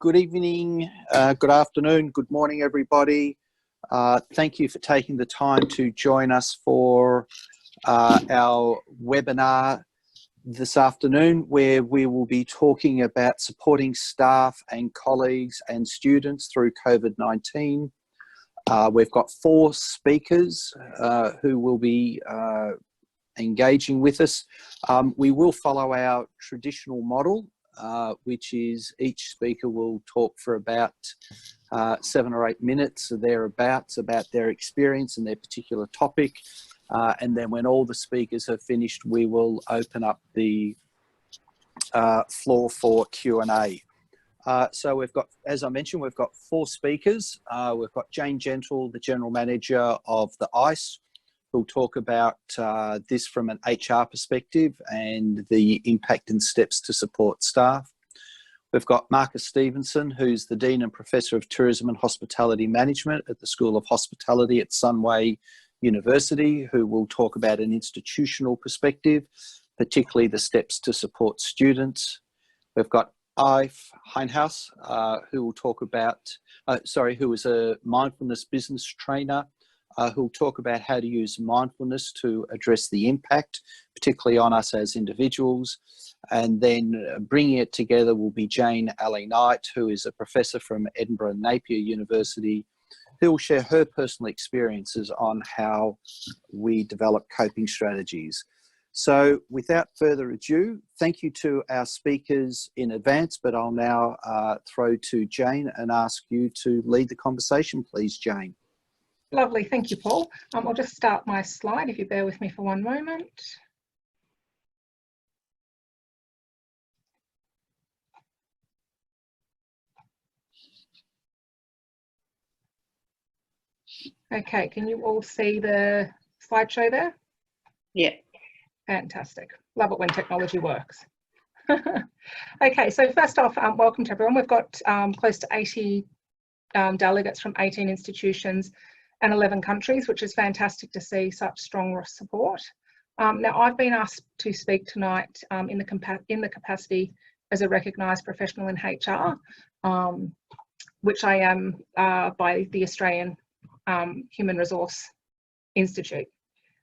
Good evening, good afternoon, good morning, everybody. Thank you for taking the time to join us for our webinar this afternoon, where we will be talking about supporting staff and colleagues and students through COVID-19. We've got 4 speakers who will be engaging with us. We will follow our traditional model, which is each speaker will talk for about 7 or 8 minutes or thereabouts about their experience and their particular topic. And then when all the speakers have finished, we will open up the floor for Q&A. So we've got, as I mentioned, we've got 4 speakers. We've got Jane Gentle, the General Manager of the ICE, who'll talk about this from an HR perspective and the impact and steps to support staff. We've got Marcus Stevenson, who's the Dean and Professor of Tourism and Hospitality Management at the School of Hospitality at Sunway University, who will talk about an institutional perspective, particularly the steps to support students. We've got Ive Heinhaus, who will talk about, who is a mindfulness business trainer, who'll talk about how to use mindfulness to address the impact, particularly on us as individuals. And then bringing it together will be Jane Alley Knight, who is a professor from Edinburgh Napier University, who will share her personal experiences on how we develop coping strategies. So without further ado, thank you to our speakers in advance, but I'll now throw to Jane and ask you to lead the conversation, please, Jane. Lovely, thank you, Paul. I'll just start my slide if you bear with me for one moment. Okay, can you all see the slideshow there? Yeah. Fantastic. Love it when technology works. Okay, so first off, welcome to everyone. We've got close to 80 delegates from 18 institutions and 11 countries, which is fantastic to see such strong support. Now, I've been asked to speak tonight in the capacity as a recognised professional in HR, which I am by the Australian Human Resource Institute.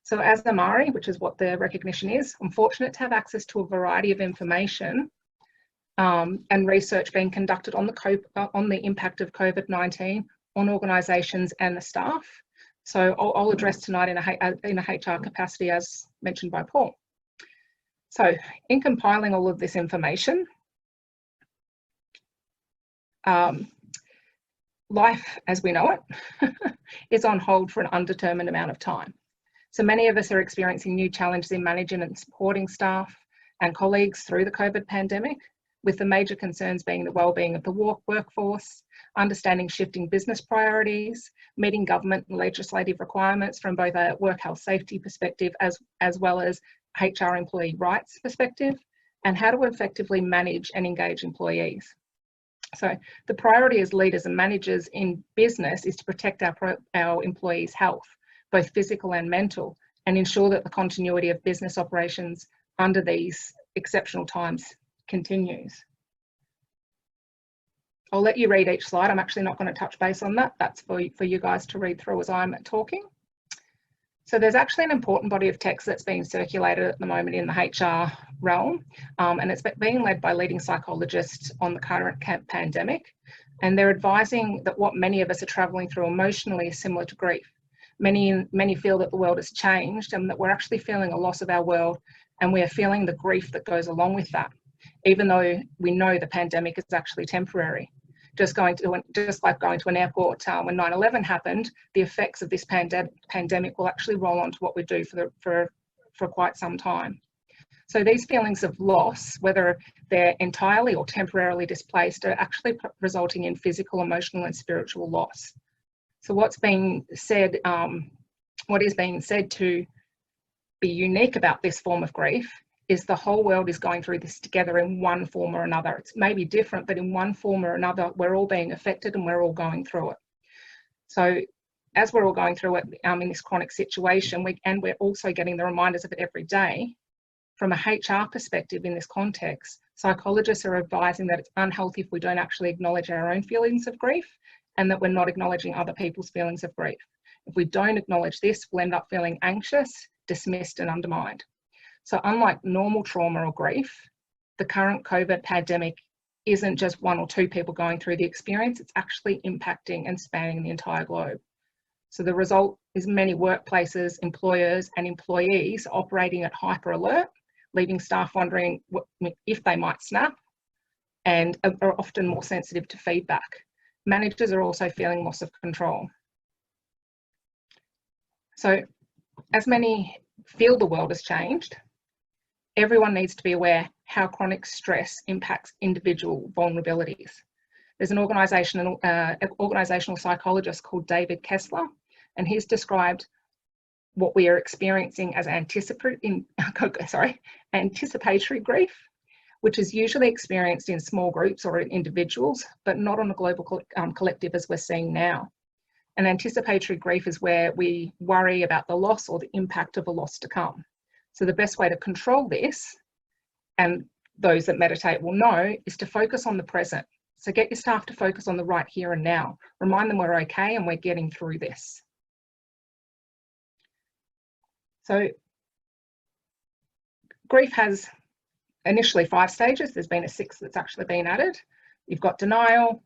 So as the Māori, which is what the recognition is, I'm fortunate to have access to a variety of information and research being conducted on the impact of COVID-19 on organisations and the staff. So I'll address tonight in a HR capacity, as mentioned by Paul. So in compiling all of this information, life as we know it is on hold for an undetermined amount of time. So many of us are experiencing new challenges in managing and supporting staff and colleagues through the COVID pandemic, with the major concerns being the well-being of the workforce, understanding shifting business priorities, meeting government and legislative requirements from both a work health safety perspective as well as HR employee rights perspective, and how to effectively manage and engage employees. So the priority as leaders and managers in business is to protect our employees' health, both physical and mental, and ensure that the continuity of business operations under these exceptional times continues. I'll let you read each slide. I'm actually not going to touch base on that. That's for you guys to read through as I'm talking. So there's actually an important body of text that's being circulated at the moment in the HR realm, and it's being led by leading psychologists on the current pandemic, and they're advising that what many of us are travelling through emotionally is similar to grief. Many feel that the world has changed and that we're actually feeling a loss of our world, and we are feeling the grief that goes along with that, even though we know the pandemic is actually temporary. Just like going to an airport when 9/11 happened, the effects of this pandemic will actually roll onto what we do for quite some time. So these feelings of loss, whether they're entirely or temporarily displaced, are actually resulting in physical, emotional, and spiritual loss. So what is being said to be unique about this form of grief is the whole world is going through this together in one form or another. It's maybe different, but in one form or another, we're all being affected and we're all going through it. So as we're all going through it in this chronic situation, we're also getting the reminders of it every day, from a HR perspective in this context, Psychologists are advising that it's unhealthy if we don't actually acknowledge our own feelings of grief and that we're not acknowledging other people's feelings of grief. If we don't acknowledge this, we'll end up feeling anxious, dismissed and undermined. So unlike normal trauma or grief, the current COVID pandemic isn't just one or two people going through the experience, it's actually impacting and spanning the entire globe. So the result is many workplaces, employers and employees operating at hyper alert, leaving staff wondering if they might snap and are often more sensitive to feedback. Managers are also feeling loss of control. So as many feel the world has changed, everyone needs to be aware how chronic stress impacts individual vulnerabilities. There's an organisational psychologist called David Kessler, and he's described what we are experiencing as anticipatory grief, which is usually experienced in small groups or in individuals, but not on a global collective as we're seeing now. And anticipatory grief is where we worry about the loss or the impact of a loss to come. So the best way to control this, and those that meditate will know, is to focus on the present. So get your staff to focus on the right here and now. Remind them we're okay and we're getting through this. So grief has initially 5 stages. There's been a 6th that's actually been added. You've got denial.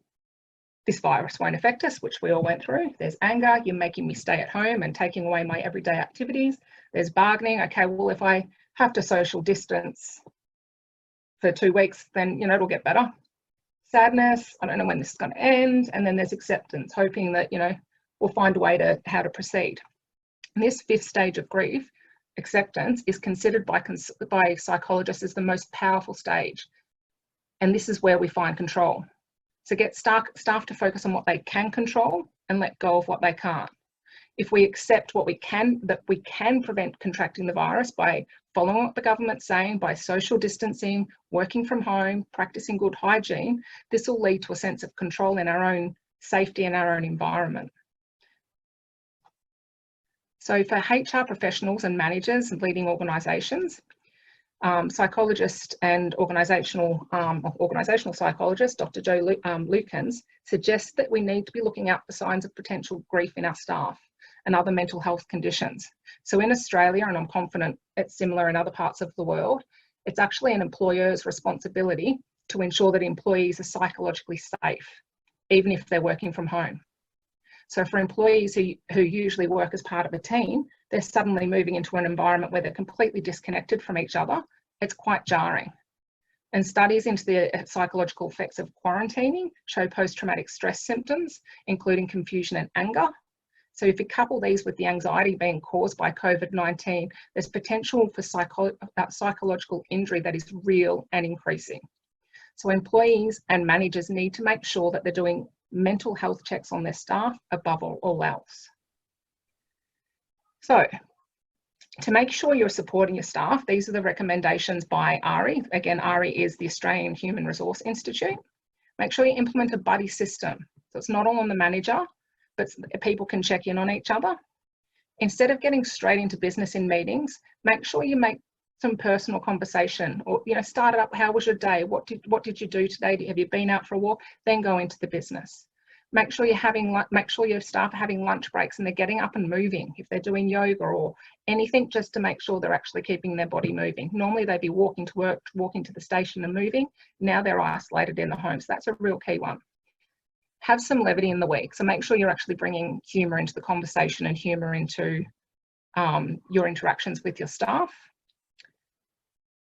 This virus won't affect us, which we all went through. There's anger. You're making me stay at home and taking away my everyday activities. There's bargaining. Okay, well, if I have to social distance for 2 weeks, then, you know, it'll get better. Sadness. I don't know when this is going to end. And then there's acceptance, hoping that, you know, we'll find a way to how to proceed. And this 5th stage of grief, acceptance, is considered by psychologists as the most powerful stage. And this is where we find control. So get staff to focus on what they can control and let go of what they can't. If we accept what we can, that we can prevent contracting the virus by following what the government's saying, by social distancing, working from home, practicing good hygiene, this will lead to a sense of control in our own safety and our own environment. So for HR professionals and managers and leading organisations, psychologist and organisational psychologist, Dr. Joe Lukens, suggests that we need to be looking out for signs of potential grief in our staff and other mental health conditions. So in Australia, and I'm confident it's similar in other parts of the world, it's actually an employer's responsibility to ensure that employees are psychologically safe, even if they're working from home. So for employees who usually work as part of a team, they're suddenly moving into an environment where they're completely disconnected from each other. It's quite jarring. And studies into the psychological effects of quarantining show post-traumatic stress symptoms, including confusion and anger. So if you couple these with the anxiety being caused by COVID-19, there's potential for psychological injury that is real and increasing. So employees and managers need to make sure that they're doing mental health checks on their staff above all else. So to make sure you're supporting your staff, these are the recommendations by ARI. Again, ARI is the Australian Human Resource Institute. Make sure you implement a buddy system. So it's not all on the manager, but people can check in on each other. Instead of getting straight into business in meetings, make sure you make some personal conversation, or, you know, start it up. How was your day? What did you do today? Have you been out for a walk? Then go into the business. Make sure your staff are having lunch breaks and they're getting up and moving. If they're doing yoga or anything, just to make sure they're actually keeping their body moving. Normally they'd be walking to work, walking to the station and moving. Now they're isolated in the home. So that's a real key one. Have some levity in the week. So make sure you're actually bringing humour into the conversation and humour into your interactions with your staff.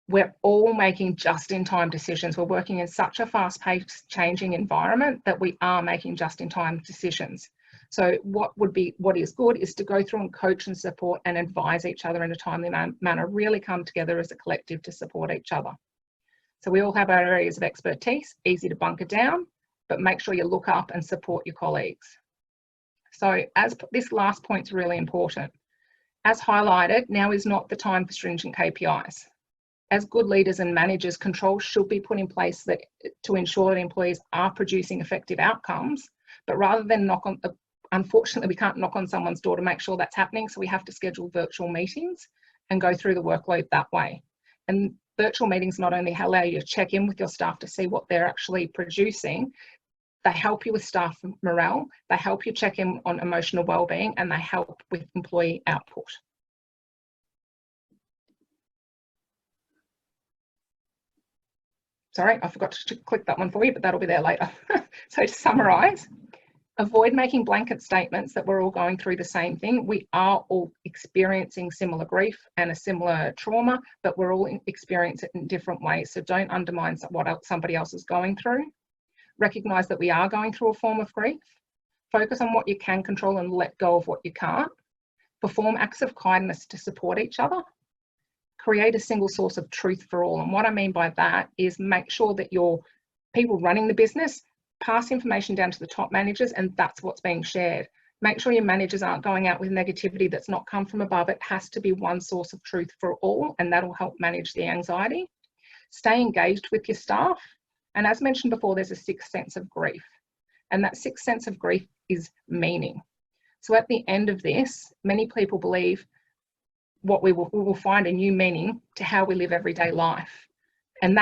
We're all making just-in-time decisions. We're working in such a fast-paced, changing environment that we are making just-in-time decisions. So what is good is to go through and coach and support and advise each other in a timely manner, really come together as a collective to support each other. So we all have our areas of expertise, easy to bunker down, but make sure you look up and support your colleagues. So as this last point is really important. As highlighted, now is not the time for stringent KPIs. As good leaders and managers, controls should be put in place to ensure that employees are producing effective outcomes, but rather than unfortunately, we can't knock on someone's door to make sure that's happening, so we have to schedule virtual meetings and go through the workload that way. And virtual meetings not only allow you to check in with your staff to see what they're actually producing, they help you with staff morale, they help you check in on emotional well-being, and they help with employee output. Sorry, I forgot to click that one for you, but that'll be there later. So to summarise, avoid making blanket statements that we're all going through the same thing. We are all experiencing similar grief and a similar trauma, but we're all experiencing it in different ways. So don't undermine what somebody else is going through. Recognise that we are going through a form of grief. Focus on what you can control and let go of what you can't. Perform acts of kindness to support each other. Create a single source of truth for all. And what I mean by that is make sure that your people running the business pass information down to the top managers, and that's what's being shared. Make sure your managers aren't going out with negativity that's not come from above. It has to be one source of truth for all, and that'll help manage the anxiety. Stay engaged with your staff. And as mentioned before, there's a sixth sense of grief. And that sixth sense of grief is meaning. So at the end of this, many people believe we will find a new meaning to how we live everyday life. And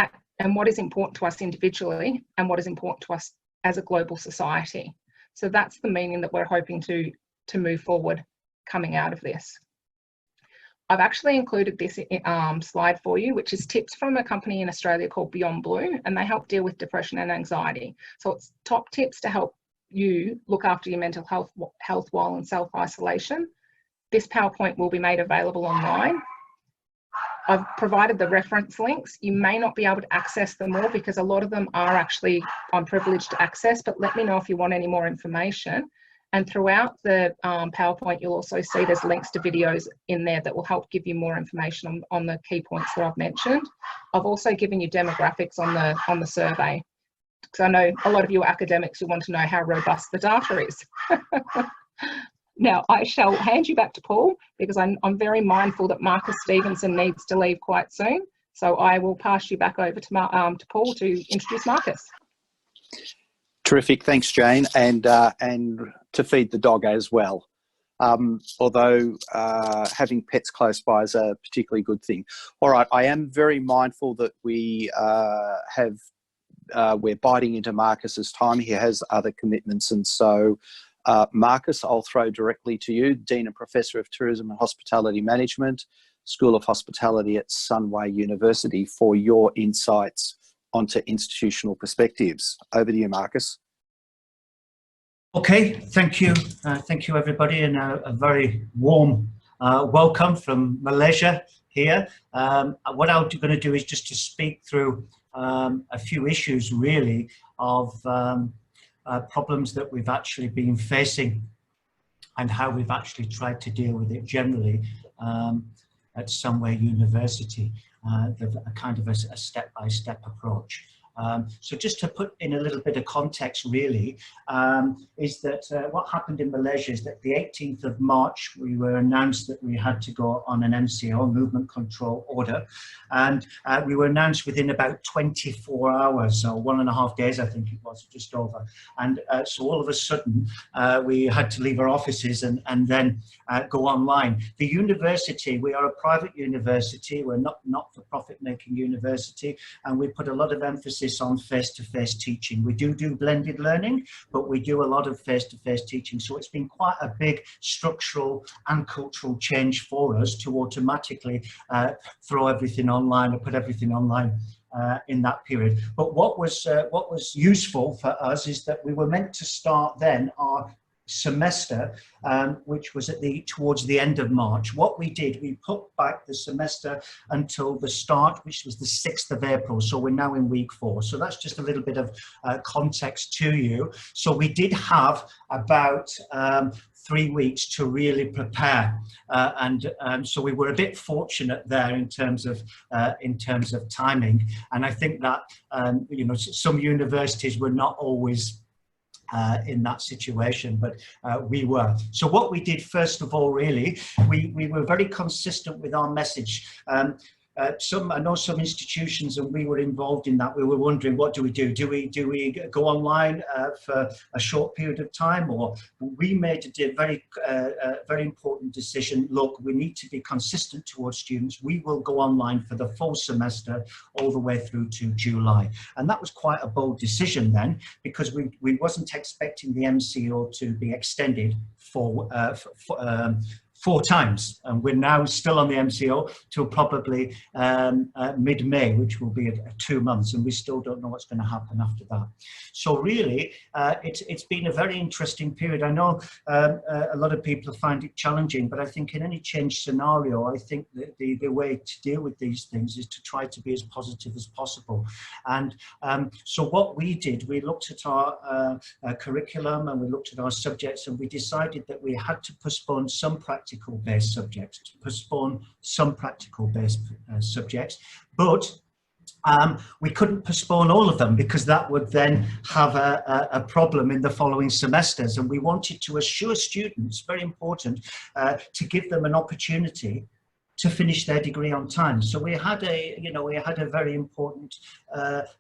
what is important to us individually and what is important to us as a global society. So that's the meaning that we're hoping to move forward coming out of this. I've actually included this slide for you, which is tips from a company in Australia called Beyond Blue, and they help deal with depression and anxiety. So it's top tips to help you look after your mental health while in self-isolation. This PowerPoint will be made available online. I've provided the reference links. You may not be able to access them all because a lot of them are actually I'm privileged to access, but let me know if you want any more information. And throughout the PowerPoint, you'll also see there's links to videos in there that will help give you more information on the key points that I've mentioned. I've also given you demographics on the survey, because I know a lot of you are academics who want to know how robust the data is. Now, I shall hand you back to Paul because I'm very mindful that Marcus Stevenson needs to leave quite soon. So I will pass you back over to Paul to introduce Marcus. Terrific, thanks, Jane, and to feed the dog as well. Although having pets close by is a particularly good thing. All right, I am very mindful that we're biting into Marcus's time. He has other commitments, and so Marcus, I'll throw directly to you, Dean and Professor of Tourism and Hospitality Management, School of Hospitality at Sunway University, for your insights onto institutional perspectives. Over to you, Marcus. Okay, thank you. Thank you, everybody, and a very warm welcome from Malaysia here. What I'm going to do is just to speak through a few issues, really, of problems that we've actually been facing and how we've actually tried to deal with it generally at Sunway University, a kind of a step-by-step approach. So just to put in a little bit of context, really, is that what happened in Malaysia is that the 18th of March, we were announced that we had to go on an MCO, movement control order, and we were announced within about 24 hours, so 1.5 days, I think it was, just over. And so all of a sudden, we had to leave our offices and then go online. The university, we are a private university, we're not for profit making university, and we put a lot of emphasis on face-to-face teaching. We do blended learning, but we do a lot of face-to-face teaching. So it's been quite a big structural and cultural change for us to automatically throw everything online or put everything online in that period. But what was useful for us is that we were meant to start then our semester, which was towards the end of March. What we did, we put back the semester until the start, which was the 6th of April. So we're now in week 4. So that's just a little bit of context to you. So we did have about 3 weeks to really prepare, and so we were a bit fortunate there in terms of timing. And I think that you know, some universities were not always in that situation, but we were. So what we did, first of all, really, we were very consistent with our message. I know some institutions, and we were involved in that, we were wondering, what do we do? Do we go online for a short period of time? Or we made a very important decision. Look, we need to be consistent towards students. We will go online for the full semester all the way through to July. And that was quite a bold decision then, because we wasn't expecting the MCO to be extended for 4 times, and we're now still on the MCO till probably mid-May, which will be 2 months, and we still don't know what's going to happen after that. So really, it's been a very interesting period. I know a lot of people find it challenging, but I think in any change scenario, I think that the way to deal with these things is to try to be as positive as possible. And so what we did, we looked at our curriculum, and we looked at our subjects, and we decided that we had to postpone some practical-based subjects, subjects, but we couldn't postpone all of them, because that would then have a problem in the following semesters. And we wanted to assure students, very important, to give them an opportunity to finish their degree on time. So we had a very important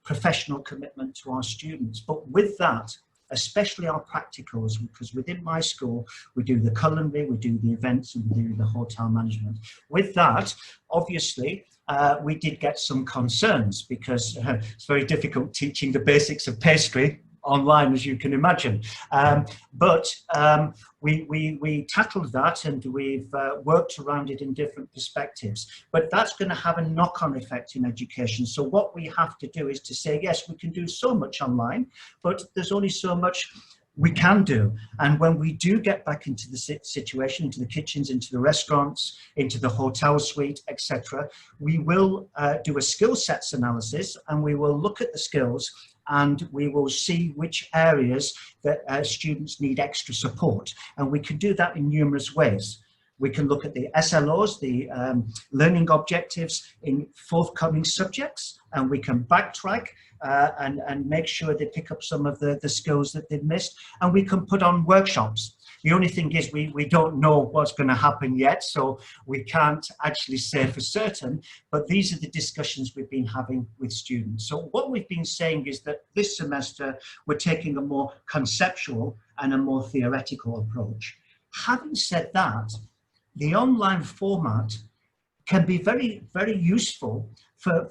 professional commitment to our students. But with that, especially our practicals, because within my school, we do the culinary, we do the events, and we do the hotel management. With that, obviously, we did get some concerns, because it's very difficult teaching the basics of pastry online, as you can imagine. But we tackled that, and we've worked around it in different perspectives. But that's going to have a knock-on effect in education. So what we have to do is to say, yes, we can do so much online, but there's only so much we can do. And when we do get back into the situation, into the kitchens, into the restaurants, into the hotel suite, etc., we will do a skill sets analysis, and we will look at the skills, and we will see which areas that students need extra support. And we can do that in numerous ways. We can look at the SLOs, the learning objectives in forthcoming subjects, and we can backtrack and make sure they pick up some of the skills that they've missed. And we can put on workshops. The only thing is we don't know what's going to happen yet, so we can't actually say for certain, but these are the discussions we've been having with students. So what we've been saying is that this semester we're taking a more conceptual and a more theoretical approach. Having said that, the online format can be very, very useful for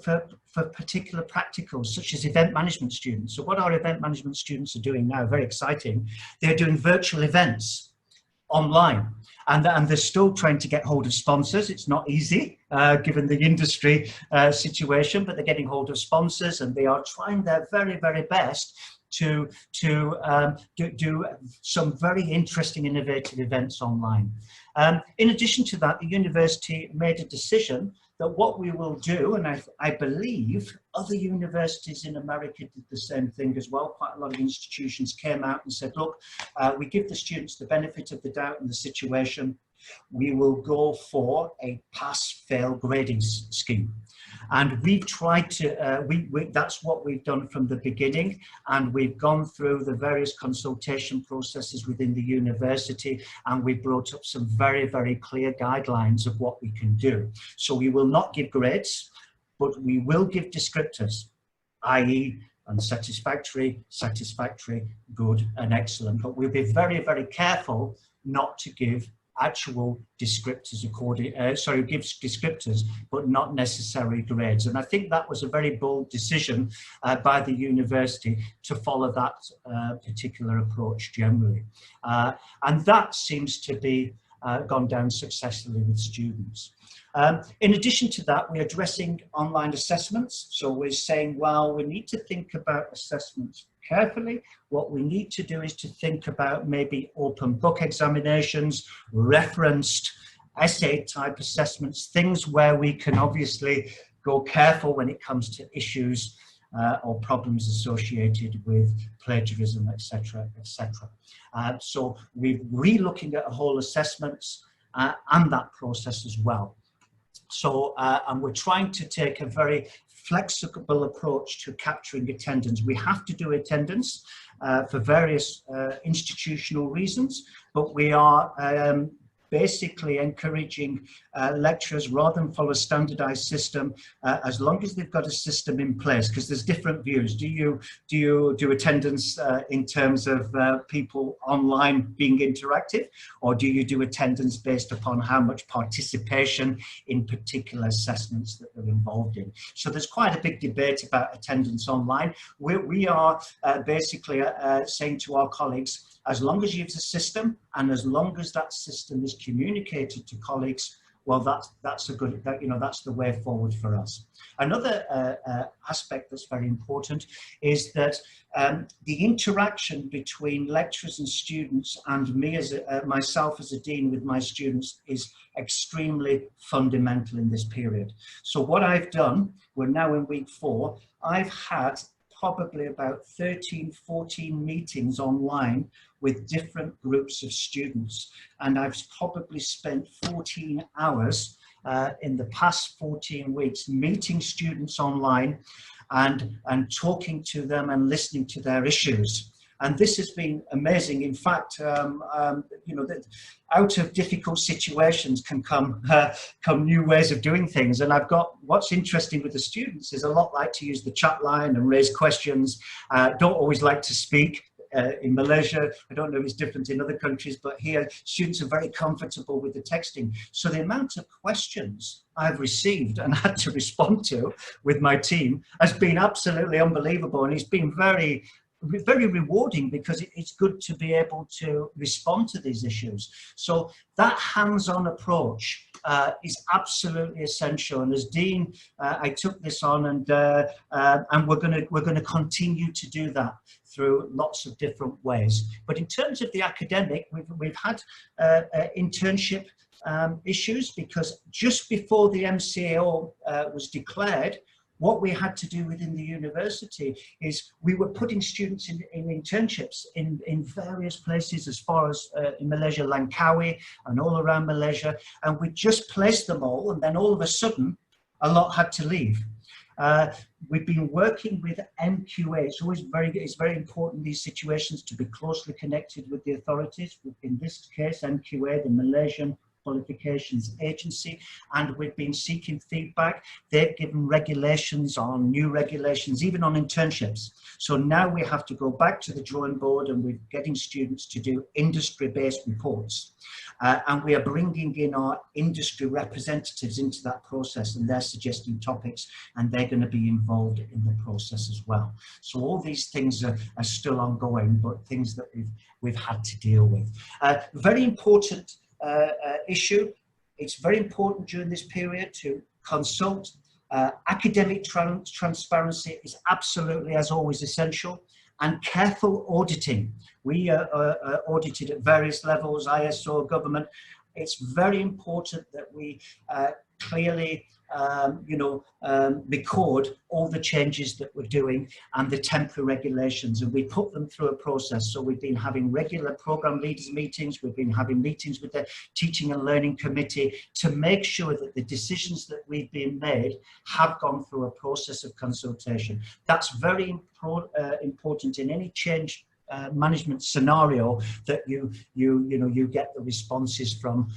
particular practicals, such as event management students. So what our event management students are doing now, very exciting, they're doing virtual events online. And they're still trying to get hold of sponsors. It's not easy, given the industry situation, but they're getting hold of sponsors, and they are trying their very, very best to do some very interesting, innovative events online. In addition to that, the university made a decision that what we will do, and I believe other universities in America did the same thing as well. Quite a lot of institutions came out and said, look, we give the students the benefit of the doubt in the situation. We will go for a pass-fail grading scheme. And we've tried to, that's what we've done from the beginning, and we've gone through the various consultation processes within the university, and we brought up some very, very clear guidelines of what we can do. So we will not give grades, but we will give descriptors, i.e. unsatisfactory, satisfactory, good, and excellent. But we'll be very, very careful not to give actual descriptors give descriptors, but not necessary grades. And I think that was a very bold decision by the university to follow that particular approach generally. And that seems to be gone down successfully with students. In addition to that, we're addressing online assessments. So we're saying, well, we need to think about assessments carefully. What we need to do is to think about maybe open book examinations, referenced essay type assessments, things where we can obviously go careful when it comes to issues or problems associated with plagiarism, etc., etc. So we're re-looking at whole assessments and that process as well. So, and we're trying to take a very flexible approach to capturing attendance. We have to do attendance for various institutional reasons, but we are basically encouraging lecturers, rather than follow a standardized system, as long as they've got a system in place, because there's different views. Do you do attendance in terms of people online being interactive, or do you do attendance based upon how much participation in particular assessments that they're involved in? So there's quite a big debate about attendance online. We are basically saying to our colleagues, as long as you use a system and as long as that system is communicated to colleagues, well, that's a good, that's the way forward for us. Another aspect that's very important is that the interaction between lecturers and students, and me as myself as a dean with my students, is extremely fundamental in this period. So what I've done, we're now in week 4, I've had probably about 13, 14 meetings online with different groups of students. And I've probably spent 14 hours in the past 14 weeks meeting students online and talking to them and listening to their issues. And this has been amazing. In fact, that out of difficult situations can come new ways of doing things. And I've got, what's interesting with the students is a lot like to use the chat line and raise questions. Don't always like to speak. In Malaysia, I don't know if it's different in other countries, but here students are very comfortable with the texting. So the amount of questions I've received and had to respond to with my team has been absolutely unbelievable. And it's been very rewarding, because it's good to be able to respond to these issues. So that hands-on approach is absolutely essential. And as Dean, I took this on, and we're going to continue to do that through lots of different ways. But in terms of the academic, we've had internship issues, because just before the MCAO was declared, what we had to do within the university is we were putting students in internships in various places, as far as in Malaysia, Langkawi, and all around Malaysia. And we just placed them all, and then all of a sudden, a lot had to leave. We've been working with MQA. It's very important in these situations to be closely connected with the authorities. In this case, MQA, the Malaysian Qualifications Agency, and we've been seeking feedback. They've given regulations on new regulations, even on internships. So now we have to go back to the drawing board, and we're getting students to do industry-based reports. And we are bringing in our industry representatives into that process, and they're suggesting topics, and they're going to be involved in the process as well. So all these things are still ongoing, but things that we've had to deal with. Very important issue. It's very important during this period to consult. Academic transparency is absolutely, as always, essential, and careful auditing. We are audited at various levels, ISO, government. It's very important that we clearly record all the changes that we're doing and the temporary regulations, and we put them through a process. So we've been having regular program leaders meetings, we've been having meetings with the teaching and learning committee to make sure that the decisions that we've been made have gone through a process of consultation. That's very important in any change management scenario, that you get the responses from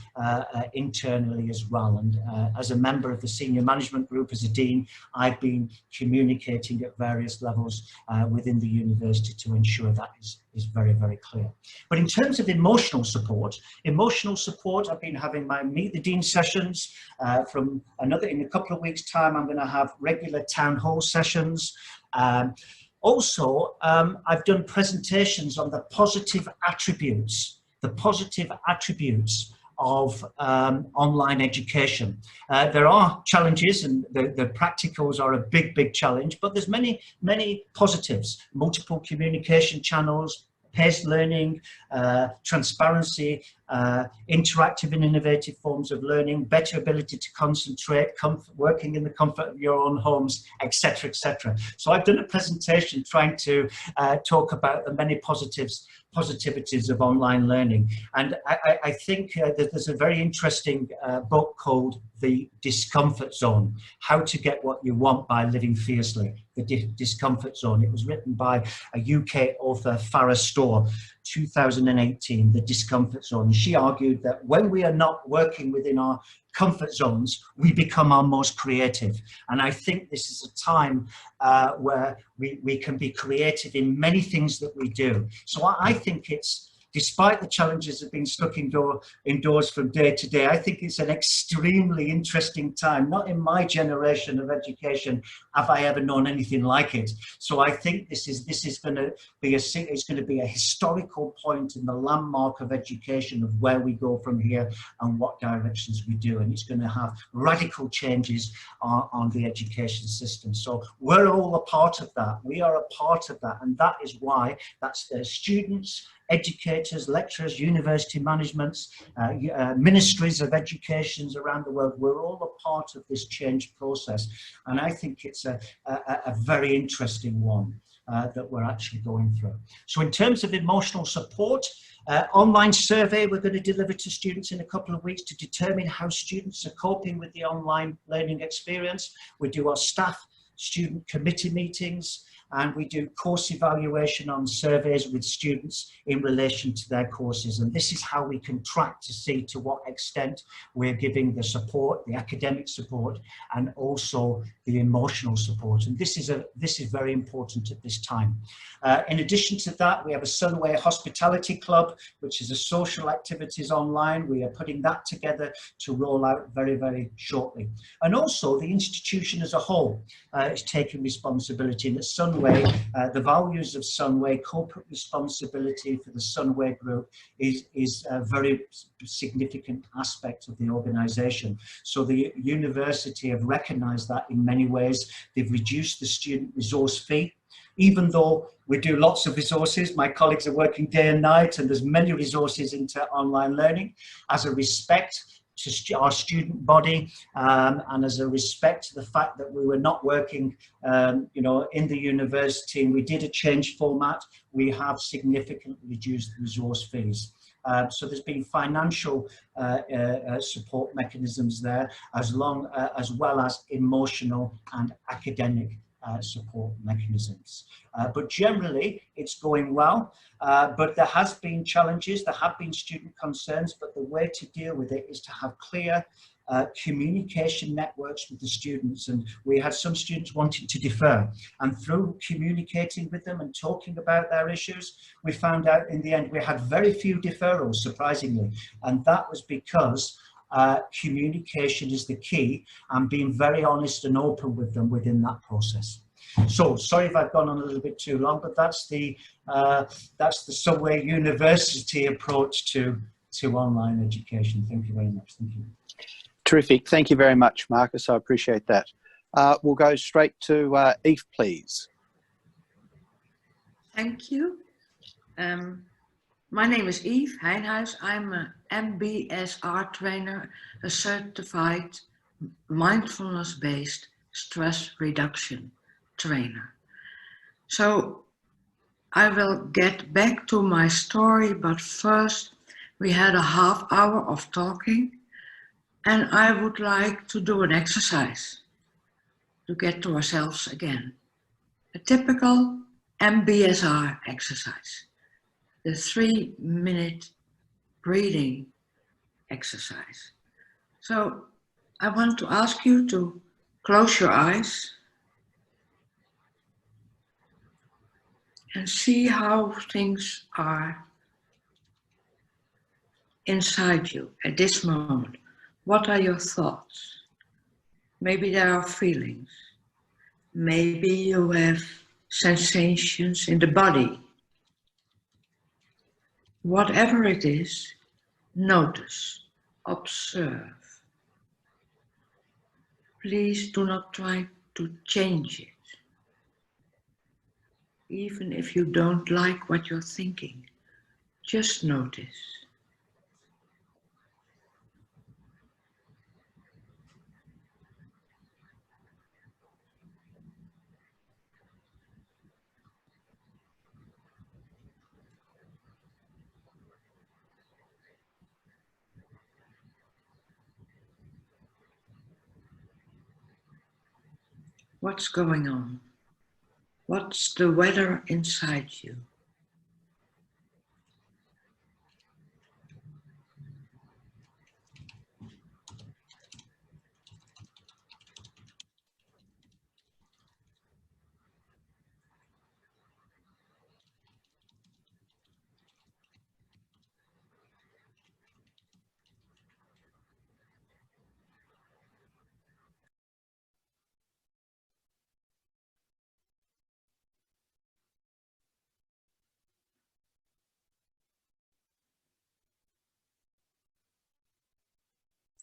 internally as well. And as a member of the senior management group, as a dean, I've been communicating at various levels within the university to ensure that is very, very clear. But in terms of emotional support, I've been having my Meet the Dean sessions. In a couple of weeks' time, I'm going to have regular town hall sessions. Also, I've done presentations on the positive attributes of online education. There are challenges, and the practicals are a big challenge, but there's many positives: multiple communication channels, paced learning, transparency, interactive and innovative forms of learning, better ability to concentrate, working in the comfort of your own homes, etc., etc. So I've done a presentation trying to talk about the many positivities of online learning. And I think that there's a very interesting book called The Discomfort Zone: How to Get What You Want by Living Fiercely. The Discomfort Zone. It was written by a UK author, Farah Storr, 2018, the discomfort zone. And she argued that when we are not working within our comfort zones, we become our most creative. And I think this is a time where we can be creative in many things that we do. So I think it's, despite the challenges of being stuck indoors from day to day, I think it's an extremely interesting time. Not in my generation of education have I ever known anything like it. So I think this is going to be a historical point in the landmark of education, of where we go from here and what directions we do. And it's going to have radical changes on the education system. So we're all a part of that. We are a part of that, and that is why that's the students, educators, lecturers, university managements, ministries of educations around the world. We're all a part of this change process. And I think it's a very interesting one that we're actually going through. So in terms of emotional support, online survey we're going to deliver to students in a couple of weeks to determine how students are coping with the online learning experience. We do our staff student committee meetings, and we do course evaluation on surveys with students in relation to their courses. And this is how we can track to see to what extent we're giving the support, the academic support, and also the emotional support. And this is very important at this time. In addition to that, we have a Sunway Hospitality Club, which is a social activities online. We are putting that together to roll out very, very shortly. And also the institution as a whole is taking responsibility. And at Sunway, the values of Sunway, corporate responsibility for the Sunway group is a very significant aspect of the organisation. So the university have recognised that in many ways. They've reduced the student resource fee. Even though we do lots of resources, my colleagues are working day and night, and there's many resources into online learning, as a respect to our student body, and as a respect to the fact that we were not working in the university, and we did a change format, we have significantly reduced resource fees. So there's been financial support mechanisms there, as well as emotional and academic support mechanisms. But generally it's going well, but there has been challenges, there have been student concerns, but the way to deal with it is to have clear communication networks with the students. And we had some students wanting to defer, and through communicating with them and talking about their issues, we found out in the end we had very few deferrals, surprisingly, and that was because communication is the key, and being very honest and open with them within that process. So sorry if I've gone on a little bit too long, but that's the Sunway University approach to online education. Thank you very much. Thank you. Terrific. Thank you very much, Marcus. I appreciate that. We'll go straight to Eve, please. Thank you. My name is Eve Heinhuis. I'm an MBSR trainer, a certified mindfulness-based stress reduction trainer. So I will get back to my story, but first we had a half hour of talking, and I would like to do an exercise to get to ourselves again. A typical MBSR exercise. The 3-minute breathing exercise. So I want to ask you to close your eyes and see how things are inside you at this moment. What are your thoughts? Maybe there are feelings. Maybe you have sensations in the body. Whatever it is, notice, observe. Please do not try to change it. Even if you don't like what you're thinking, just notice. What's going on? What's the weather inside you?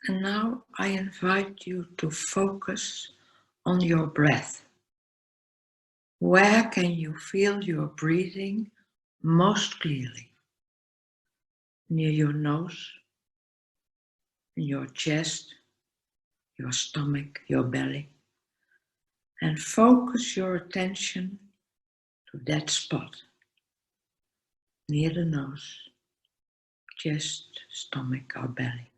And now I invite you to focus on your breath. Where can you feel your breathing most clearly? Near your nose, in your chest, your stomach, your belly. And focus your attention to that spot, near the nose, chest, stomach or belly.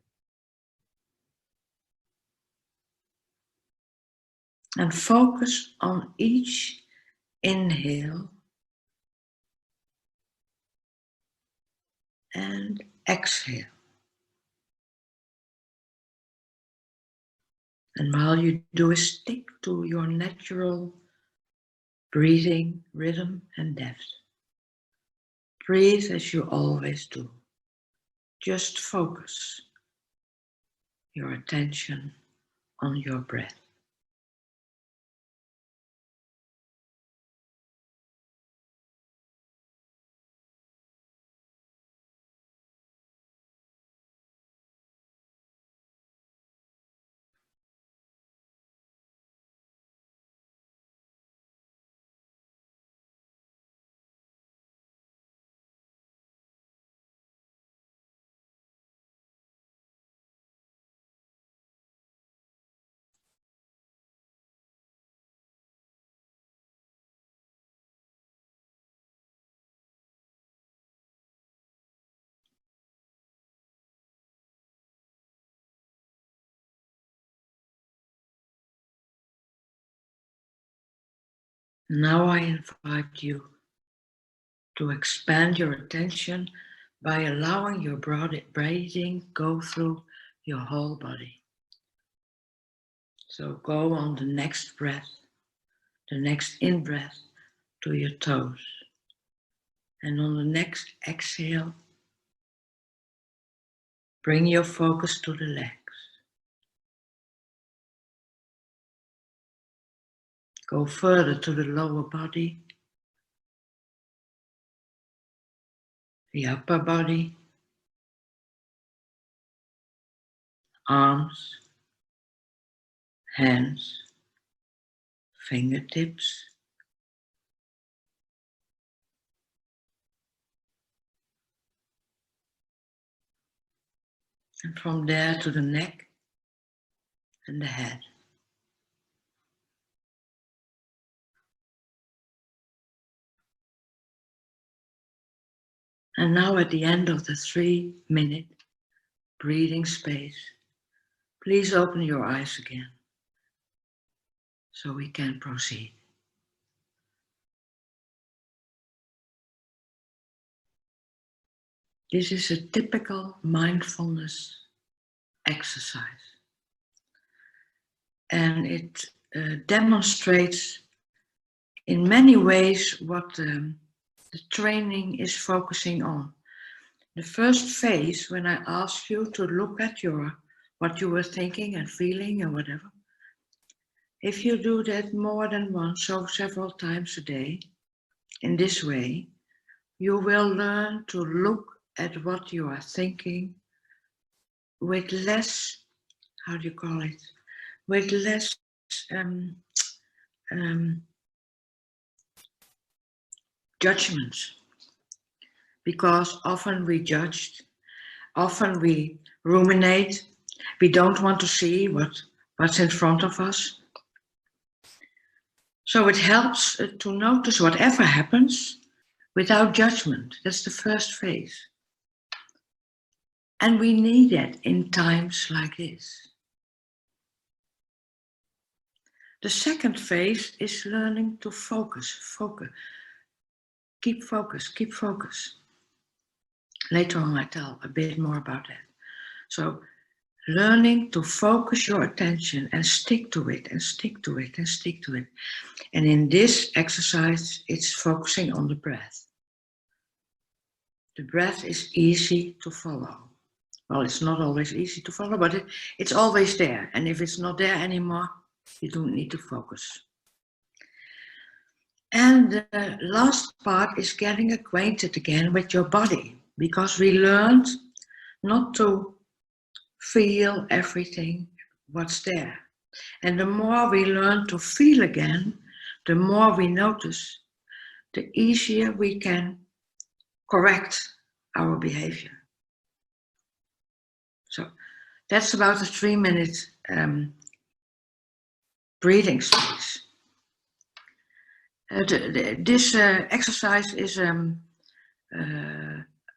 And focus on each inhale and exhale. And while you do is stick to your natural breathing rhythm and depth. Breathe as you always do. Just focus your attention on your breath. Now I invite you to expand your attention by allowing your breathing go through your whole body. So go on the next breath, the next in-breath to your toes. And on the next exhale, bring your focus to the legs. Go further to the lower body, the upper body, arms, hands, fingertips, and from there to the neck and the head. And now at the end of the 3-minute breathing space, please open your eyes again so we can proceed. This is a typical mindfulness exercise, and it demonstrates in many ways what the training is focusing on. The first phase, when I ask you to look at what you were thinking and feeling and whatever, if you do that more than once or several times a day, in this way, you will learn to look at what you are thinking with less, how do you call it, with less judgments. Because often we judge, often we ruminate, we don't want to see what's in front of us. So it helps to notice whatever happens without judgment. That's the first phase. And we need it in times like this. The second phase is learning to focus. Keep focus. Later on I tell a bit more about that. So learning to focus your attention and stick to it and stick to it and stick to it. And in this exercise, it's focusing on the breath. The breath is easy to follow. Well, it's not always easy to follow, but it's always there. And if it's not there anymore, you don't need to focus. And the last part is getting acquainted again with your body, because we learned not to feel everything, what's there. And the more we learn to feel again, the more we notice, the easier we can correct our behavior. So that's about a 3-minute breathing space. This exercise is a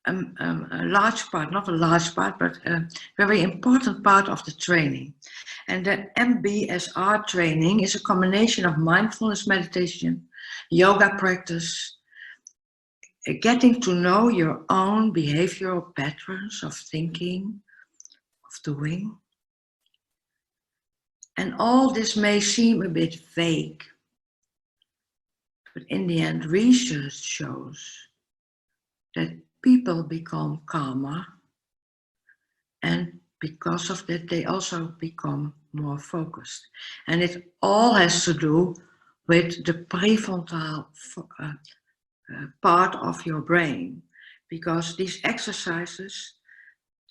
large part, not a large part, but a very important part of the training. And the MBSR training is a combination of mindfulness meditation, yoga practice, getting to know your own behavioral patterns of thinking, of doing. And all this may seem a bit vague, but in the end, research shows that people become calmer, and because of that, they also become more focused. And it all has to do with the prefrontal part of your brain, because these exercises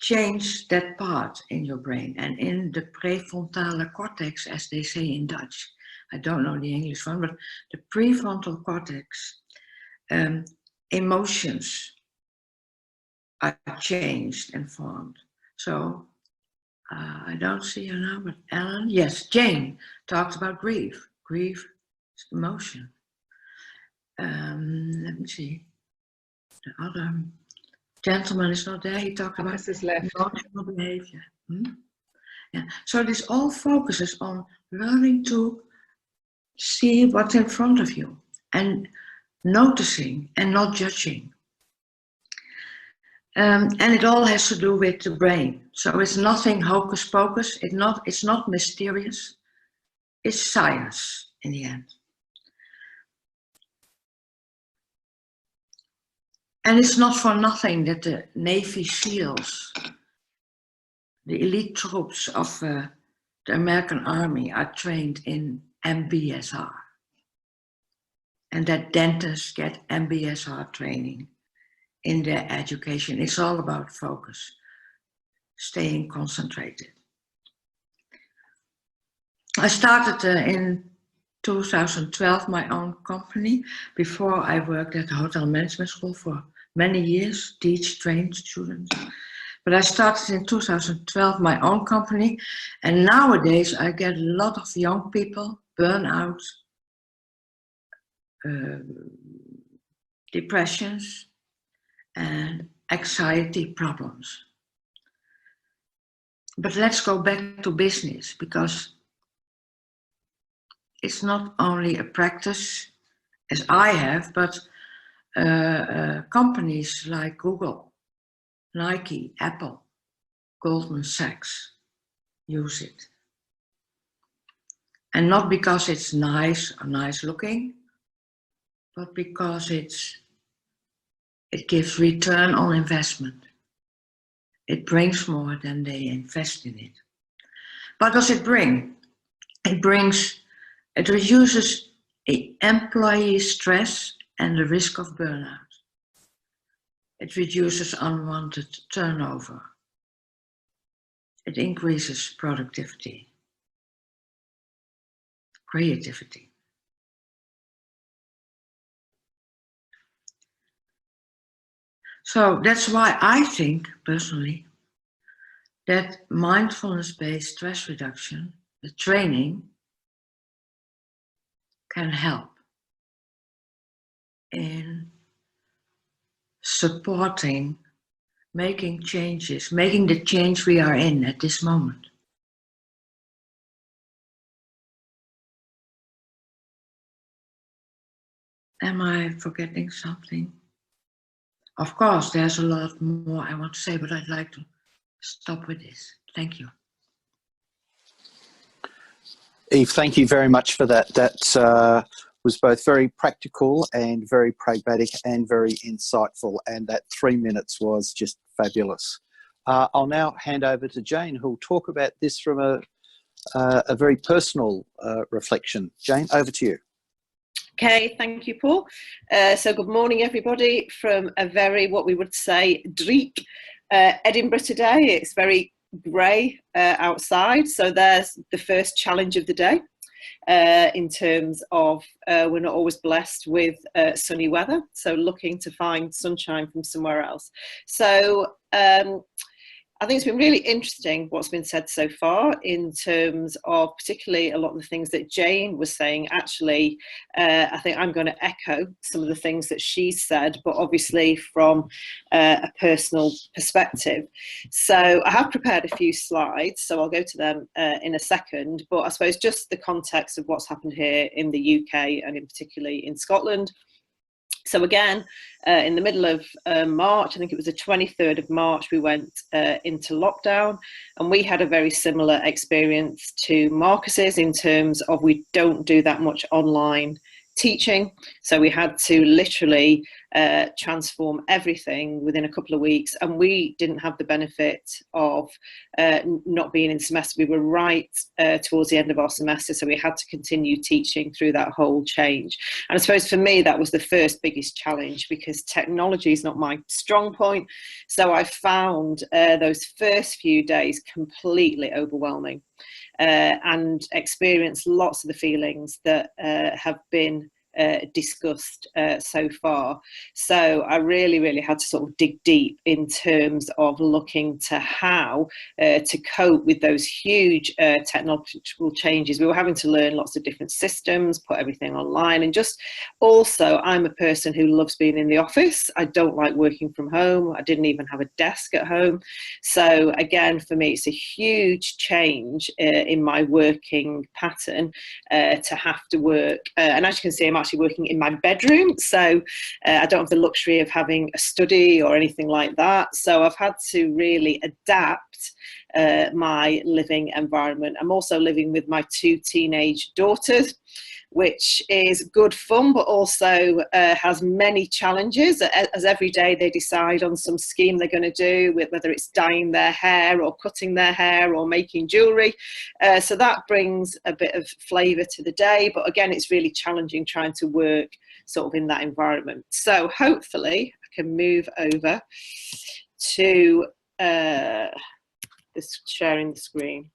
change that part in your brain. And in the prefrontale cortex, as they say in Dutch, I don't know the English one, but the prefrontal cortex, emotions are changed and formed. So I don't see her now, but Ellen, yes, Jane talked about grief. Grief is emotion. Let me see. The other gentleman is not there. He talked about emotional behavior. Yeah. So this all focuses on learning to see what's in front of you and noticing and not judging. And it all has to do with the brain. So it's nothing hocus pocus. It's not mysterious. It's science in the end. And it's not for nothing that the Navy SEALs, the elite troops of the American Army, are trained in MBSR. And that dentists get MBSR training in their education. It's all about focus, staying concentrated. I started in 2012 my own company. Before, I worked at the hotel management school for many years, trained students. But I started in 2012 my own company, and nowadays I get a lot of young people, burnout, depressions, and anxiety problems. But let's go back to business, because it's not only a practice as I have, but companies like Google, Nike, Apple, Goldman Sachs use it. And not because it's nice or nice looking, but because it gives return on investment. It brings more than they invest in it. What does it bring? It reduces employee stress and the risk of burnout. It reduces unwanted turnover. It increases productivity, creativity. So that's why I think, personally, that mindfulness-based stress reduction, the training, can help in supporting, making changes, making the change we are in at this moment. Am I forgetting something? Of course, there's a lot more I want to say, but I'd like to stop with this. Thank you. Eve, thank you very much for that. That was both very practical and very pragmatic and very insightful, and that 3 minutes was just fabulous. I'll now hand over to Jane, who'll talk about this from a very personal reflection. Jane, over to you. Okay, thank you, Paul. So good morning, everybody, from a very, what we would say, dreek Edinburgh today. It's very grey outside, so there's the first challenge of the day. In terms of we're not always blessed with sunny weather, so looking to find sunshine from somewhere else. So I think it's been really interesting what's been said so far in terms of particularly a lot of the things that Jane was saying. Actually, I think I'm going to echo some of the things that she said, but obviously from a personal perspective. So I have prepared a few slides, so I'll go to them in a second, but I suppose just the context of what's happened here in the UK and in particularly in Scotland. So again, in the middle of March, I think it was the 23rd of March, we went into lockdown, and we had a very similar experience to Marcus's in terms of we don't do that much online teaching. So we had to literally transform everything within a couple of weeks, and we didn't have the benefit of not being in semester. We were right towards the end of our semester, so we had to continue teaching through that whole change. And I suppose for me that was the first biggest challenge, because technology is not my strong point, so I found those first few days completely overwhelming, and experienced lots of the feelings that have been discussed so far. So I really had to sort of dig deep in terms of looking to how to cope with those huge technological changes. We were having to learn lots of different systems, put everything online, and just also I'm a person who loves being in the office. I don't like working from home. I didn't even have a desk at home. So again, for me, it's a huge change in my working pattern to have to work. And as you can see, I'm actually working in my bedroom, so I don't have the luxury of having a study or anything like that. So I've had to really adapt my living environment. I'm also living with my 2 teenage daughters, which is good fun, but also has many challenges, as every day they decide on some scheme they're going to do, with whether it's dyeing their hair or cutting their hair or making jewellery. So that brings a bit of flavour to the day, but again, it's really challenging trying to work sort of in that environment. So hopefully I can move over to this sharing the screen.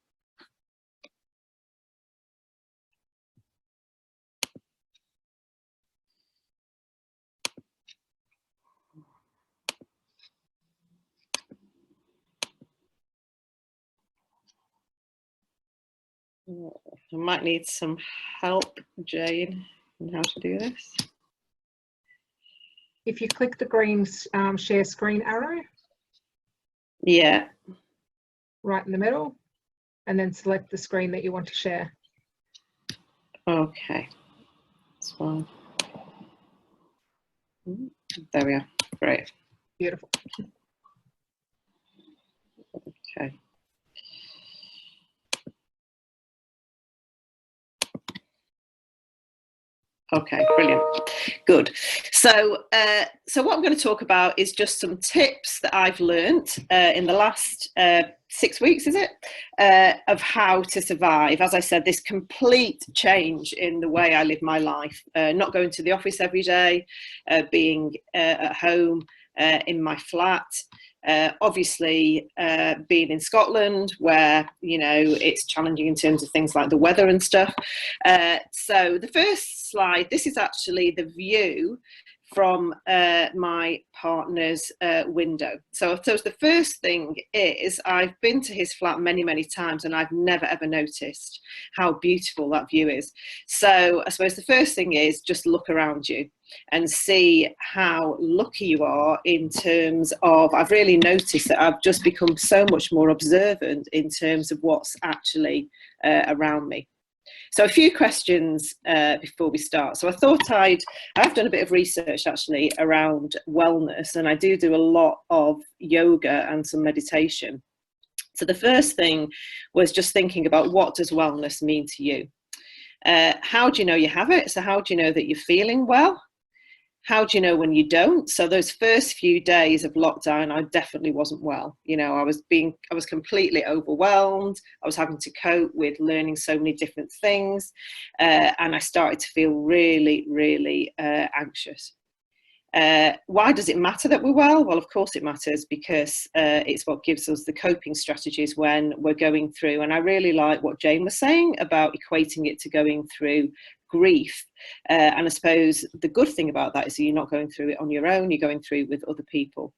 I might need some help, Jane, on how to do this. If you click the green share screen arrow. Yeah. Right in the middle, and then select the screen that you want to share. Okay. That's fine. There we are. Great. Beautiful. Okay. Okay, brilliant. Good. So what I'm going to talk about is just some tips that I've learned in the last 6 weeks, is it, of how to survive. As I said, this complete change in the way I live my life, not going to the office every day, being at home in my flat. Obviously being in Scotland, where it's challenging in terms of things like the weather and stuff. So the first slide, this is actually the view from my partner's window. So the first thing is, I've been to his flat many times, and I've never ever noticed how beautiful that view is. So I suppose the first thing is just look around you and see how lucky you are in terms of, I've really noticed that I've just become so much more observant in terms of what's actually around me. So a few questions before we start. So I thought I've done a bit of research actually around wellness, and I do a lot of yoga and some meditation. So the first thing was just thinking about, what does wellness mean to you? How do you know you have it? So how do you know that you're feeling well? How do you know when you don't? So those first few days of lockdown, I definitely wasn't well. I was completely overwhelmed. I was having to cope with learning so many different things. And I started to feel really anxious. Why does it matter that we're well? Well, of course it matters, because it's what gives us the coping strategies when we're going through. And I really like what Jane was saying about equating it to going through grief. And I suppose the good thing about that is that you're not going through it on your own, you're going through it with other people.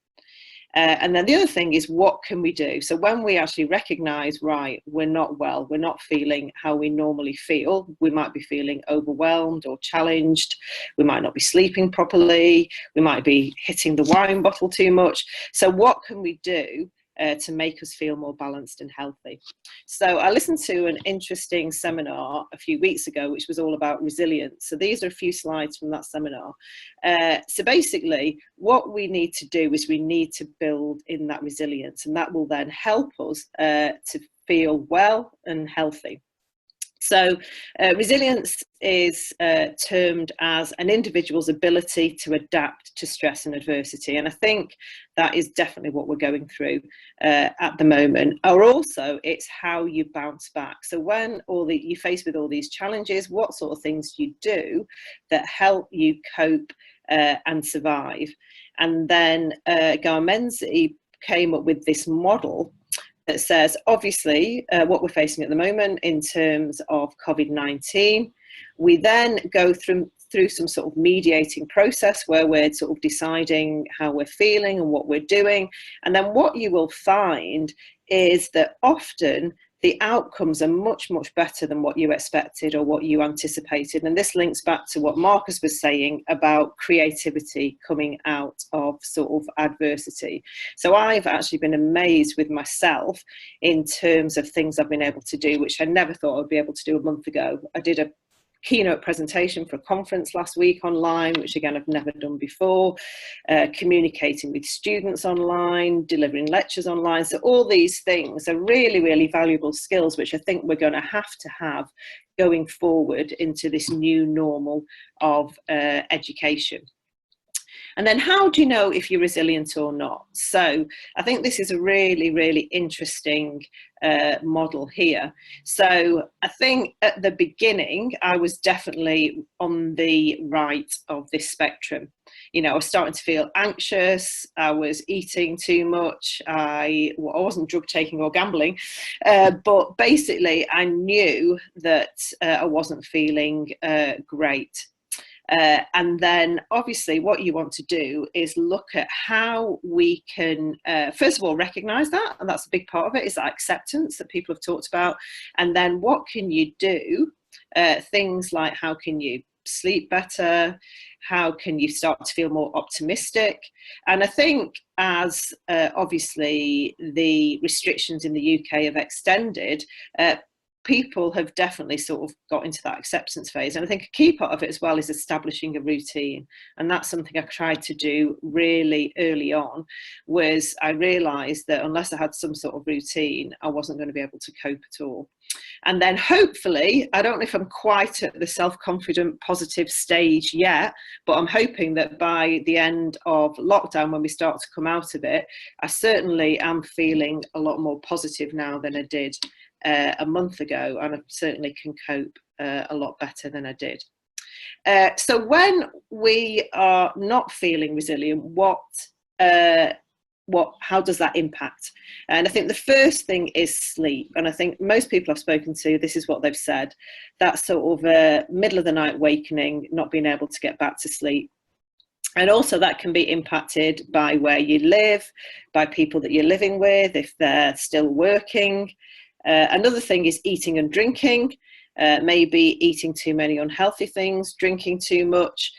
And then the other thing is, what can we do? So when we actually recognise, right, we're not well, we're not feeling how we normally feel, we might be feeling overwhelmed or challenged, we might not be sleeping properly, we might be hitting the wine bottle too much. So what can we do to make us feel more balanced and healthy? So I listened to an interesting seminar a few weeks ago, which was all about resilience. So these are a few slides from that seminar. So basically, what we need to do is we need to build in that resilience, and that will then help us to feel well and healthy. So resilience is termed as an individual's ability to adapt to stress and adversity. And I think that is definitely what we're going through at the moment. Or also, it's how you bounce back. So when you're faced with all these challenges, what sort of things do you do that help you cope and survive? And then Garmenzi came up with this model that says, obviously, what we're facing at the moment in terms of COVID-19, we then go through some sort of mediating process where we're sort of deciding how we're feeling and what we're doing. And then what you will find is that often the outcomes are much, much better than what you expected or what you anticipated. And this links back to what Marcus was saying about creativity coming out of sort of adversity. So I've actually been amazed with myself in terms of things I've been able to do, which I never thought I'd be able to do a month ago. I did a keynote presentation for a conference last week online, which again I've never done before, communicating with students online, delivering lectures online. So all these things are really, really valuable skills, which I think we're going to have going forward into this new normal of education. And then how do you know if you're resilient or not? So I think this is a really, really interesting model here. So I think at the beginning, I was definitely on the right of this spectrum. You know, I was starting to feel anxious, I was eating too much, I wasn't drug taking or gambling, but basically I knew that I wasn't feeling great. And then obviously what you want to do is look at how we can, first of all, recognise that, and that's a big part of it, is that acceptance that people have talked about. And then what can you do? Things like, how can you sleep better? How can you start to feel more optimistic? And I think as obviously the restrictions in the UK have extended, people have definitely sort of got into that acceptance phase. And I think a key part of it as well is establishing a routine. And that's something I tried to do really early on, was I realised that unless I had some sort of routine, I wasn't going to be able to cope at all. And then hopefully, I don't know if I'm quite at the self-confident, positive stage yet, but I'm hoping that by the end of lockdown, when we start to come out of it, I certainly am feeling a lot more positive now than I did a month ago, and I certainly can cope a lot better than I did. So when we are not feeling resilient, how does that impact? And I think the first thing is sleep. And I think most people I've spoken to, this is what they've said, that sort of middle of the night awakening, not being able to get back to sleep. And also that can be impacted by where you live, by people that you're living with, if they're still working. Another thing is eating and drinking, maybe eating too many unhealthy things, drinking too much.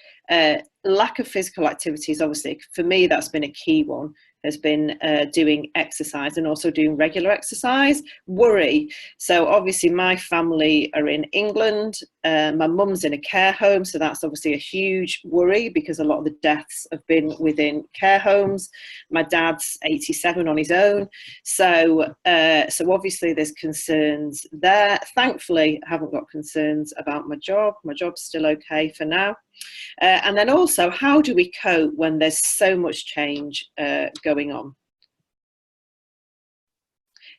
Lack of physical activities, obviously, for me, that's been a key one, has been doing exercise and also doing regular exercise. Worry. So obviously my family are in England. My mum's in a care home. So that's obviously a huge worry because a lot of the deaths have been within care homes. My dad's 87 on his own. So obviously there's concerns there. Thankfully, I haven't got concerns about my job. My job's still okay for now. And then also, how do we cope when there's so much change going on?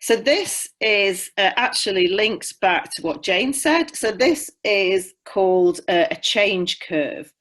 So this is actually links back to what Jane said. So this is called a change curve.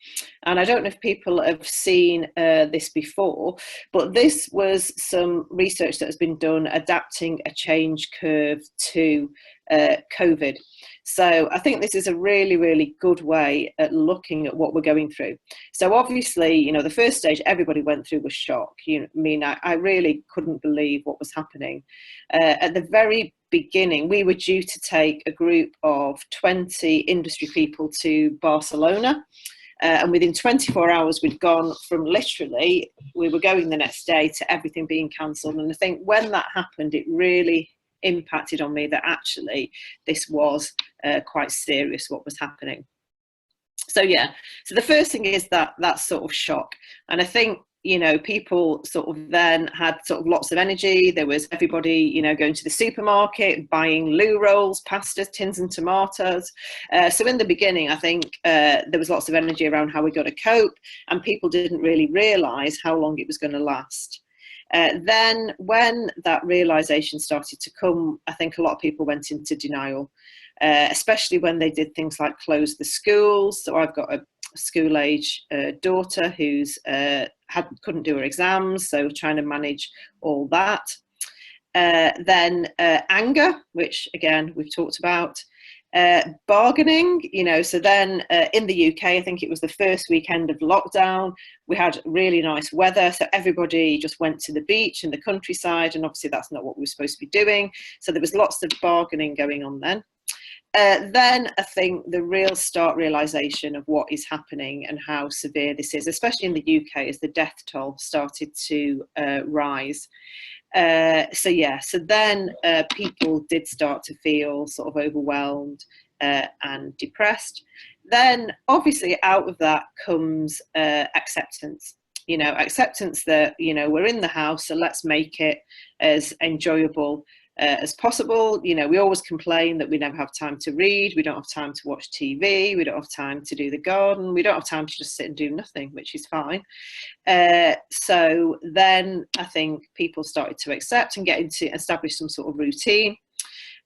And I don't know if people have seen this before, but this was some research that has been done adapting a change curve to COVID. So I think this is a really, really good way at looking at what we're going through. So obviously, you know, the first stage everybody went through was shock. You know, I mean, I really couldn't believe what was happening. At the very beginning, we were due to take a group of 20 industry people to Barcelona. And within 24 hours, we'd gone from literally, we were going the next day to everything being cancelled. And I think when that happened, it really impacted on me that actually this was quite serious what was happening. So yeah, so the first thing is that sort of shock. And I think, you know, people sort of then had sort of lots of energy. There was everybody, you know, going to the supermarket, buying loo rolls, pasta, tins and tomatoes. So in the beginning, I think there was lots of energy around how we got to cope, and people didn't really realise how long it was going to last. Then when that realisation started to come, I think a lot of people went into denial, especially when they did things like close the schools. So I've got a school-age daughter who's couldn't do her exams, so trying to manage all that. Then anger, which again we've talked about. Bargaining, you know, so then in the UK, I think it was the first weekend of lockdown, we had really nice weather, so everybody just went to the beach in the countryside, and obviously that's not what we were supposed to be doing, so there was lots of bargaining going on then. Then I think the real start realisation of what is happening and how severe this is, especially in the UK, as the death toll started to rise. So yeah, so then people did start to feel sort of overwhelmed and depressed. Then obviously out of that comes acceptance. You know, acceptance that, you know, we're in the house, so let's make it as enjoyable as possible. You know, we always complain that we never have time to read, we don't have time to watch TV, we don't have time to do the garden, we don't have time to just sit and do nothing, which is fine. So then I think people started to accept and get into establish some sort of routine.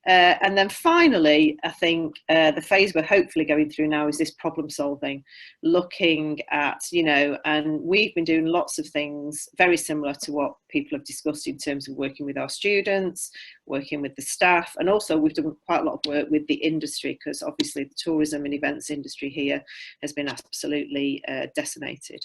And then finally, I think the phase we're hopefully going through now is this problem solving, looking at, you know, and we've been doing lots of things very similar to what people have discussed in terms of working with our students, working with the staff, and also we've done quite a lot of work with the industry, because obviously the tourism and events industry here has been absolutely decimated.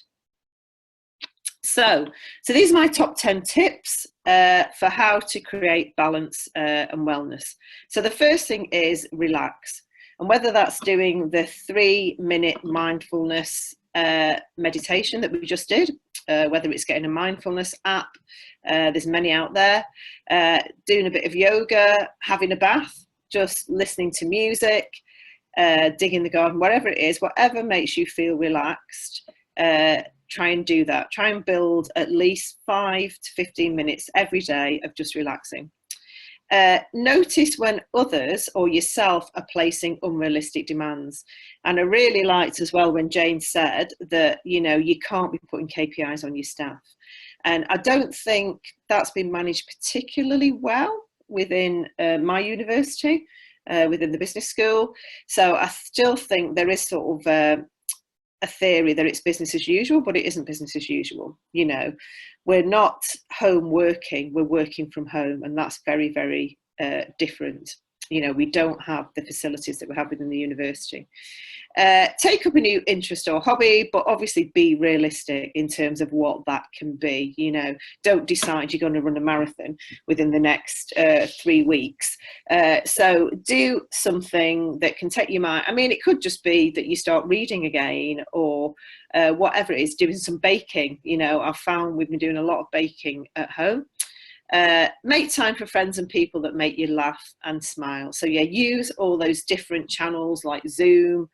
So these are my top 10 tips for how to create balance and wellness. So the first thing is relax. And whether that's doing the 3-minute mindfulness meditation that we just did, whether it's getting a mindfulness app, there's many out there, doing a bit of yoga, having a bath, just listening to music, digging the garden, whatever it is, whatever makes you feel relaxed, try and do that. Try and build at least 5 to 15 minutes every day of just relaxing. Notice when others or yourself are placing unrealistic demands. And I really liked as well when Jane said that, you know, you can't be putting KPIs on your staff. And I don't think that's been managed particularly well within my university, within the business school. So I still think there is sort of a theory that it's business as usual, but it isn't business as usual. You know, we're not home working, we're working from home, and that's very, very different. You know, we don't have the facilities that we have within the university. Take up a new interest or hobby, but obviously be realistic in terms of what that can be. You know, don't decide you're going to run a marathon within the next 3 weeks. So do something that can take your mind. I mean, it could just be that you start reading again, or whatever it is, doing some baking. You know, I've found we've been doing a lot of baking at home. Make time for friends and people that make you laugh and smile. So yeah, use all those different channels like Zoom,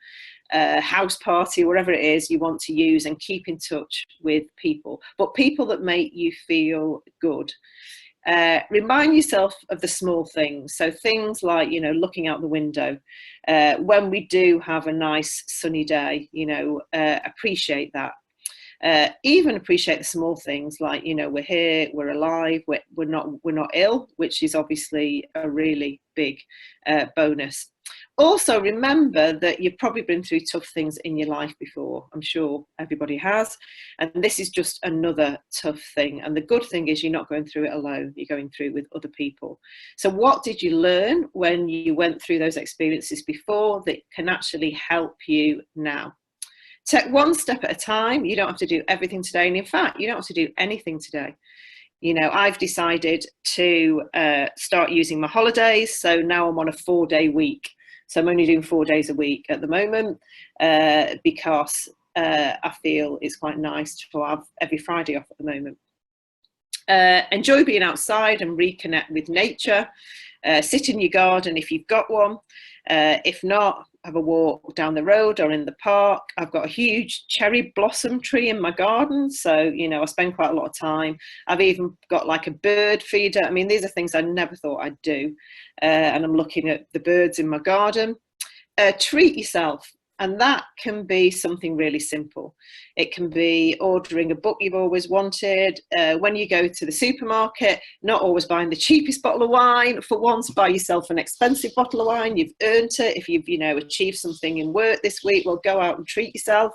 house party, whatever it is you want to use, and keep in touch with people, but people that make you feel good. Remind yourself of the small things. So things like, you know, looking out the window. When we do have a nice sunny day, you know, appreciate that. Even appreciate the small things like, you know, we're here, we're alive, we're not ill, which is obviously a really big bonus. Also, remember that you've probably been through tough things in your life before. I'm sure everybody has. And this is just another tough thing. And the good thing is you're not going through it alone. You're going through it with other people. So what did you learn when you went through those experiences before that can actually help you now? Take one step at a time. You don't have to do everything today. And in fact, you don't have to do anything today. You know, I've decided to start using my holidays. So now I'm on a 4-day week. So I'm only doing 4 days a week at the moment because I feel it's quite nice to have every Friday off at the moment. Enjoy being outside and reconnect with nature. Sit in your garden if you've got one. If not, have a walk down the road or in the park. I've got a huge cherry blossom tree in my garden, so you know I spend quite a lot of time. I've even got like a bird feeder. I mean, these are things I never thought I'd do, and I'm looking at the birds in my garden. Treat yourself. And that can be something really simple. It can be ordering a book you've always wanted. When you go to the supermarket, not always buying the cheapest bottle of wine. For once, buy yourself an expensive bottle of wine. You've earned it. If you've, you know, achieved something in work this week, well, go out and treat yourself.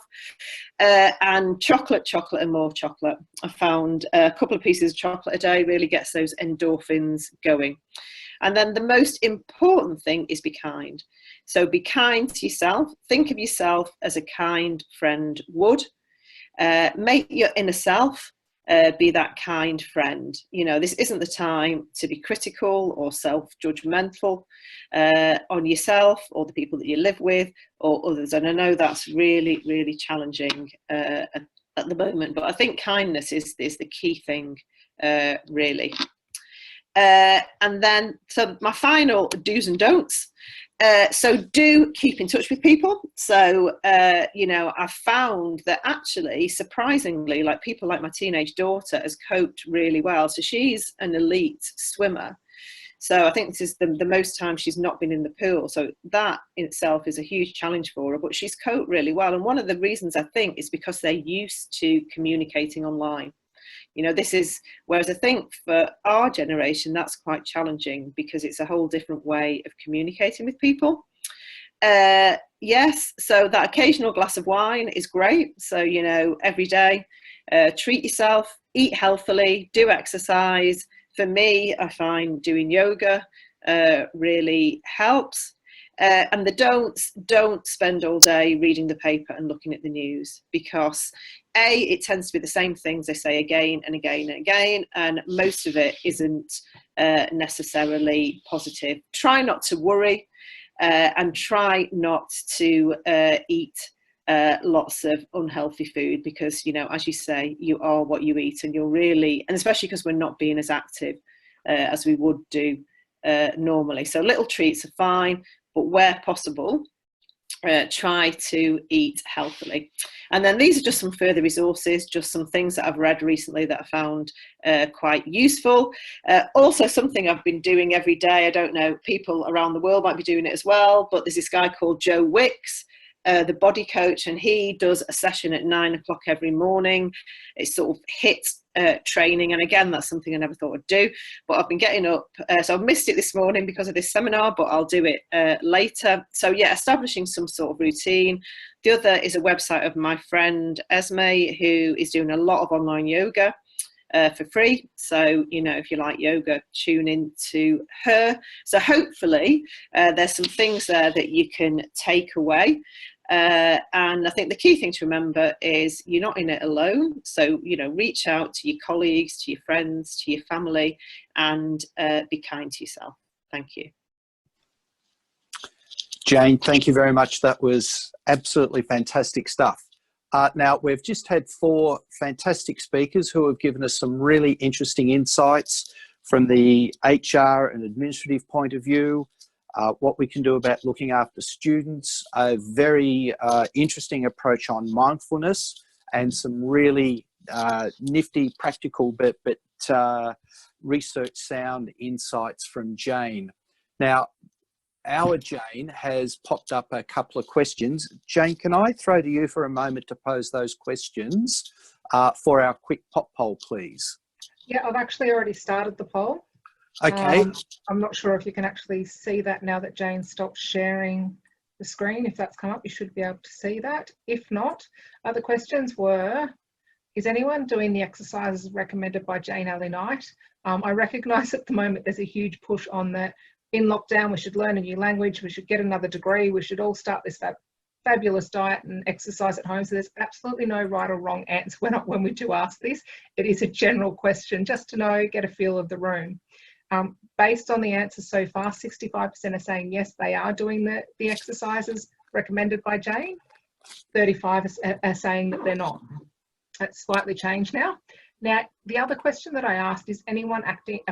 And chocolate, and more chocolate. I found a couple of pieces of chocolate a day really gets those endorphins going. And then the most important thing is be kind. So be kind to yourself. Think of yourself as a kind friend would. Make your inner self be that kind friend. You know, this isn't the time to be critical or self-judgmental on yourself or the people that you live with or others. And I know that's really, really challenging at the moment, but I think kindness is the key thing, really. And then, so my final do's and don'ts. So do keep in touch with people. So, you know, I found that actually, surprisingly, like people like my teenage daughter has coped really well. So she's an elite swimmer. So I think this is the most time she's not been in the pool. So that in itself is a huge challenge for her, but she's coped really well. And one of the reasons I think is because they're used to communicating online. You know, this is, whereas I think for our generation, that's quite challenging because it's a whole different way of communicating with people. Yes, so that occasional glass of wine is great. So, you know, every day, treat yourself, eat healthily, do exercise. For me, I find doing yoga really helps. And the don'ts, don't spend all day reading the paper and looking at the news because it tends to be the same things they say again and again and again, and most of it isn't necessarily positive. Try not to worry and try not to eat lots of unhealthy food because, you know, as you say, you are what you eat, and you're really, and especially because we're not being as active as we would do normally. So little treats are fine, but where possible, try to eat healthily. And then these are just some further resources, just some things that I've read recently that I found quite useful. Also something I've been doing every day, I don't know, people around the world might be doing it as well, but there's this guy called Joe Wicks, the body coach, and he does a session at 9 o'clock every morning. It's sort of HIIT training, and again, that's something I never thought I'd do, but I've been getting up, so I've missed it this morning because of this seminar, but I'll do it later. So yeah, establishing some sort of routine. The other is a website of my friend Esme, who is doing a lot of online yoga for free. So, you know, if you like yoga, tune in to her. So hopefully there's some things there that you can take away. And I think the key thing to remember is you're not in it alone. So, you know, reach out to your colleagues, to your friends, to your family, and be kind to yourself. Thank you. Jane, thank you very much. That was absolutely fantastic stuff. Now, we've just had 4 fantastic speakers who have given us some really interesting insights from the HR and administrative point of view, what we can do about looking after students, a very interesting approach on mindfulness, and some really nifty, practical, but research sound insights from Jane. Now, our Jane has popped up a couple of questions. Jane, can I throw to you for a moment to pose those questions for our quick pop poll, please? Yeah, I've actually already started the poll. Okay. I'm not sure if you can actually see that now that Jane stopped sharing the screen. If that's come up, you should be able to see that. If not, the questions were, is anyone doing the exercises recommended by Jane Alley Knight? I recognise at the moment there's a huge push on that in lockdown we should learn a new language, we should get another degree, we should all start this fabulous diet and exercise at home. So there's absolutely no right or wrong answer when we do ask this. It is a general question just to know, get a feel of the room. Based on the answers so far, 65% are saying yes, they are doing the exercises recommended by Jane. 35% are saying that they're not. It's slightly changed now. Now, the other question that I asked is anyone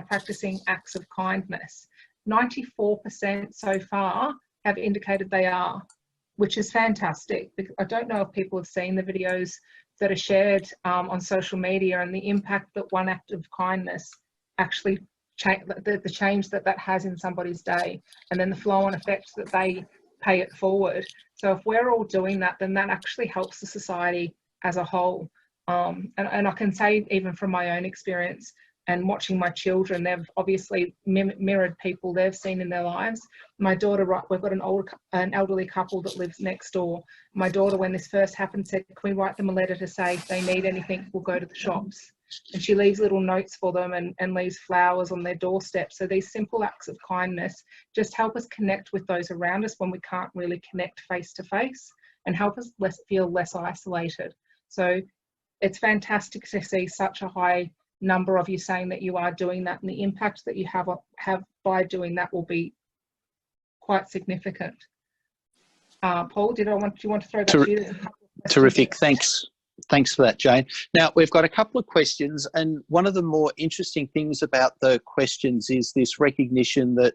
practicing acts of kindness? 94% so far have indicated they are, which is fantastic. I don't know if people have seen the videos that are shared on social media and the impact that one act of kindness actually the change that has in somebody's day, and then the flow-on effect that they pay it forward. So if we're all doing that, then that actually helps the society as a whole. And I can say, even from my own experience and watching my children, they've obviously mirrored people they've seen in their lives. My daughter, we've got an elderly couple that lives next door. My daughter, when this first happened, said, can we write them a letter to say if they need anything, we'll go to the shops. And she leaves little notes for them and leaves flowers on their doorstep. So these simple acts of kindness just help us connect with those around us when we can't really connect face to face, and help us feel less isolated. So it's fantastic to see such a high number of you saying that you are doing that, and the impact that you have by doing that will be quite significant. Paul, do you want to throw that to you? Terrific, thanks for that, Jane. Now, we've got a couple of questions, and one of the more interesting things about the questions is this recognition that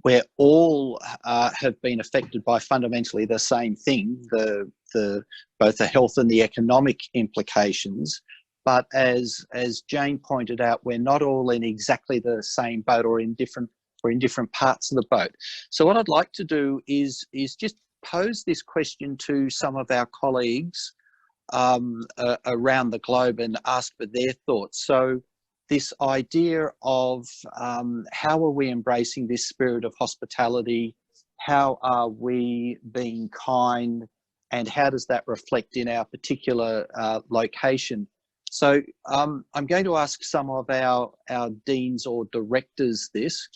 we're all have been affected by fundamentally the same thing, both the health and the economic implications. But as Jane pointed out, we're not all in exactly the same boat, or in different parts of the boat. So what I'd like to do is just pose this question to some of our colleagues around the globe and ask for their thoughts. So this idea of how are we embracing this spirit of hospitality? How are we being kind? And how does that reflect in our particular location? So I'm going to ask some of our deans or directors this.